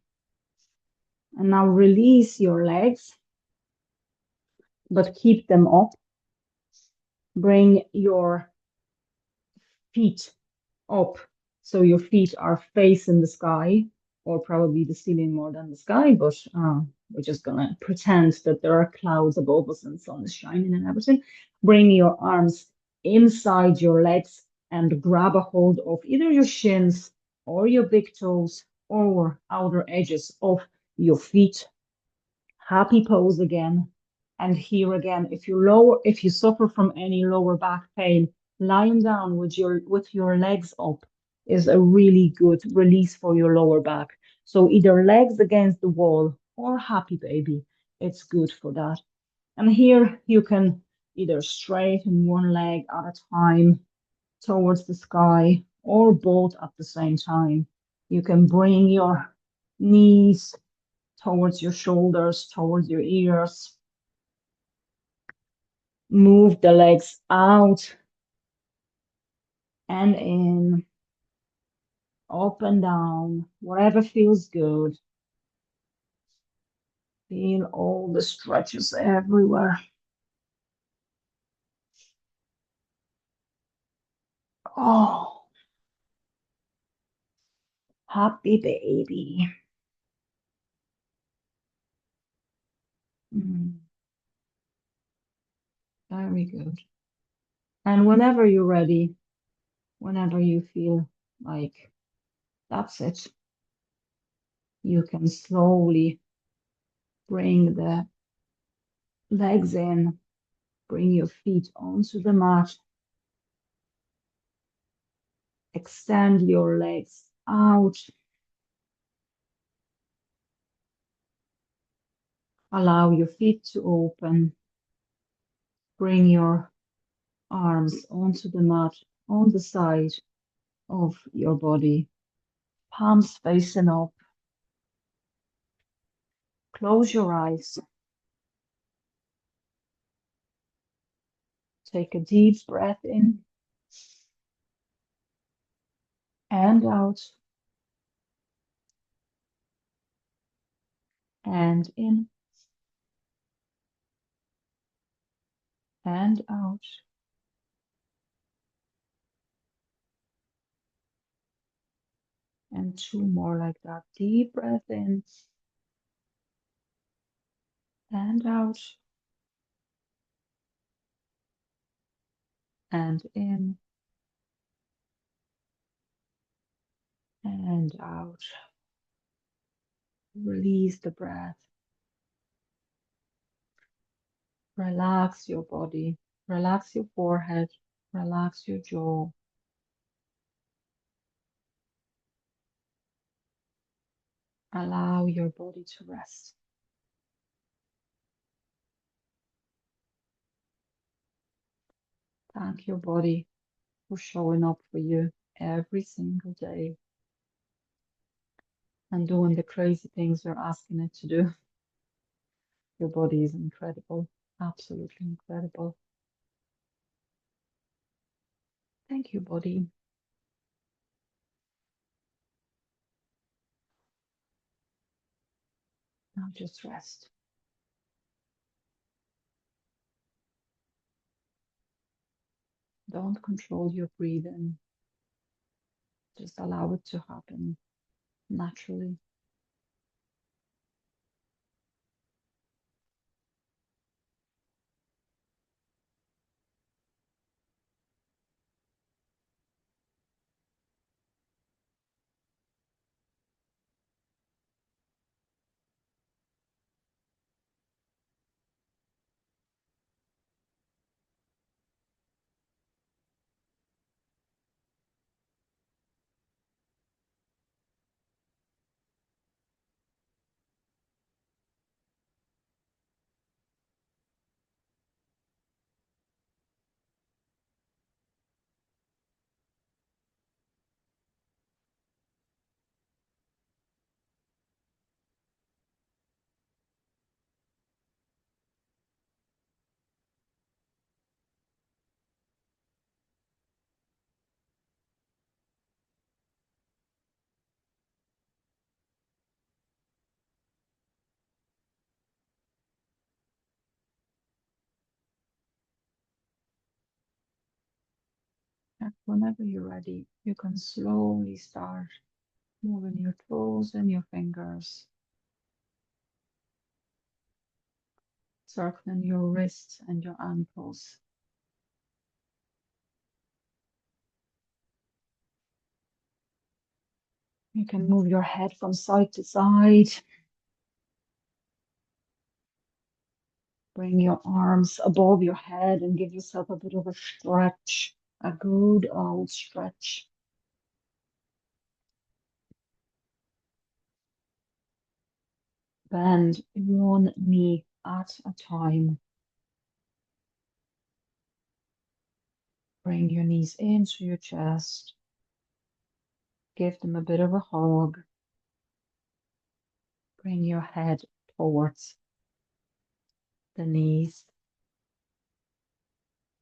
S1: And now release your legs, but keep them up. Bring your feet up. So your feet are facing the sky, or probably the ceiling more than the sky, but we're just gonna pretend that there are clouds above us and sun is shining and everything. Bring your arms inside your legs and grab a hold of either your shins or your big toes or outer edges of your feet. Happy pose again. And here again, if you suffer from any lower back pain, lying down with your legs up is a really good release for your lower back. So either legs against the wall or happy baby, it's good for that. And here you can either straighten one leg at a time towards the sky or both at the same time. You can bring your knees towards your shoulders, towards your ears. Move the legs out and in, up and down, whatever feels good. Feel all the stretches everywhere. Oh, happy baby. Mm, very good. And whenever you're ready, whenever you feel like that's it, you can slowly bring the legs in, bring your feet onto the mat, extend your legs out. Allow your feet to open. Bring your arms onto the mat on the side of your body. Palms facing up. Close your eyes. Take a deep breath in and out. And in and out. And two more like that. Deep breath in and out. And in and out. Release the breath. Relax your body. Relax your forehead. Relax your jaw. Allow your body to rest. Thank your body for showing up for you every single day and doing the crazy things you're asking it to do. Your body is incredible, absolutely incredible. Thank you, body. Now just rest. Don't control your breathing. Just allow it to happen naturally. And whenever you're ready, you can slowly start moving your toes and your fingers, circling your wrists and your ankles. You can move your head from side to side. Bring your arms above your head and give yourself a bit of a stretch, a good old stretch. Bend one knee at a time. Bring your knees into your chest. Give them a bit of a hug. Bring your head towards the knees.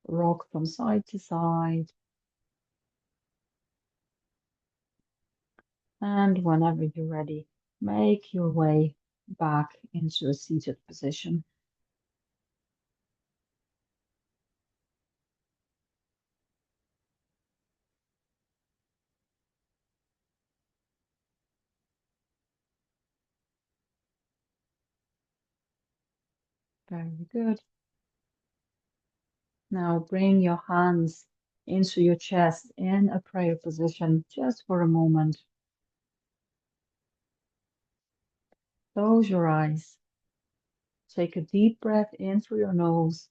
S1: Rock from side to side. And whenever you're ready, make your way back into a seated position. Very good. Now bring your hands into your chest in a prayer position just for a moment. Close your eyes. Take a deep breath in through your nose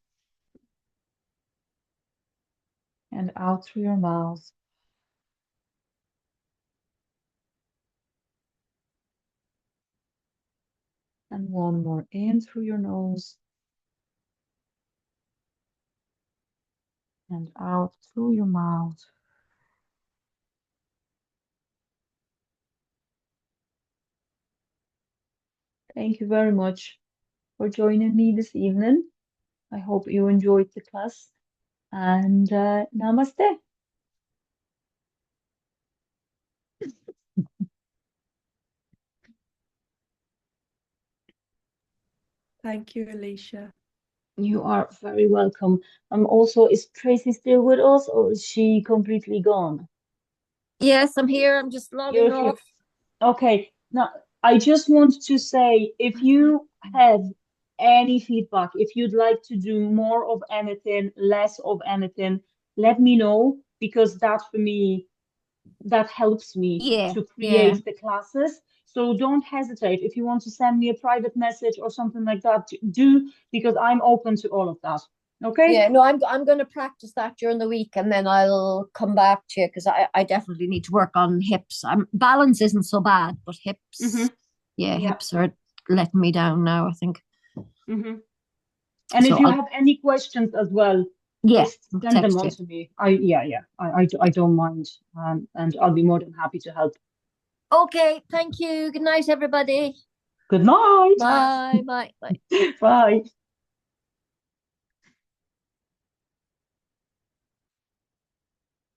S1: and out through your mouth. And one more in through your nose and out through your mouth. Thank you very much for joining me this evening. I hope you enjoyed the class and namaste.
S2: Thank you, Alicia.
S1: You are very welcome. Also, is Tracy still with us or is she completely gone?
S3: Yes, I'm here. I'm just logging
S1: You're here.
S3: off.
S1: Okay. Now, I just want to say if you have any feedback, if you'd like to do more of anything, less of anything, let me know because that for me, that helps me
S3: Yeah,
S1: to
S3: yeah.
S1: create the classes. So don't hesitate. If you want to send me a private message or something like that, do because I'm open to all of that. Okay?
S3: Yeah, no, I'm going to practice that during the week and then I'll come back to you because I definitely need to work on hips. Balance isn't so bad, but hips,
S1: Mm-hmm.
S3: yeah,
S1: Yeah.
S3: hips are letting me down now, I think.
S1: Mm-hmm. And if
S3: So
S1: you
S3: I'll,
S1: have any questions as well,
S3: yeah,
S1: just
S3: I'll
S1: send them
S3: text
S1: on
S3: you.
S1: to me. I don't mind. And I'll be more than happy to help.
S3: Okay, thank you. Good night, everybody.
S1: Good night.
S3: Bye, bye, bye.
S1: Bye.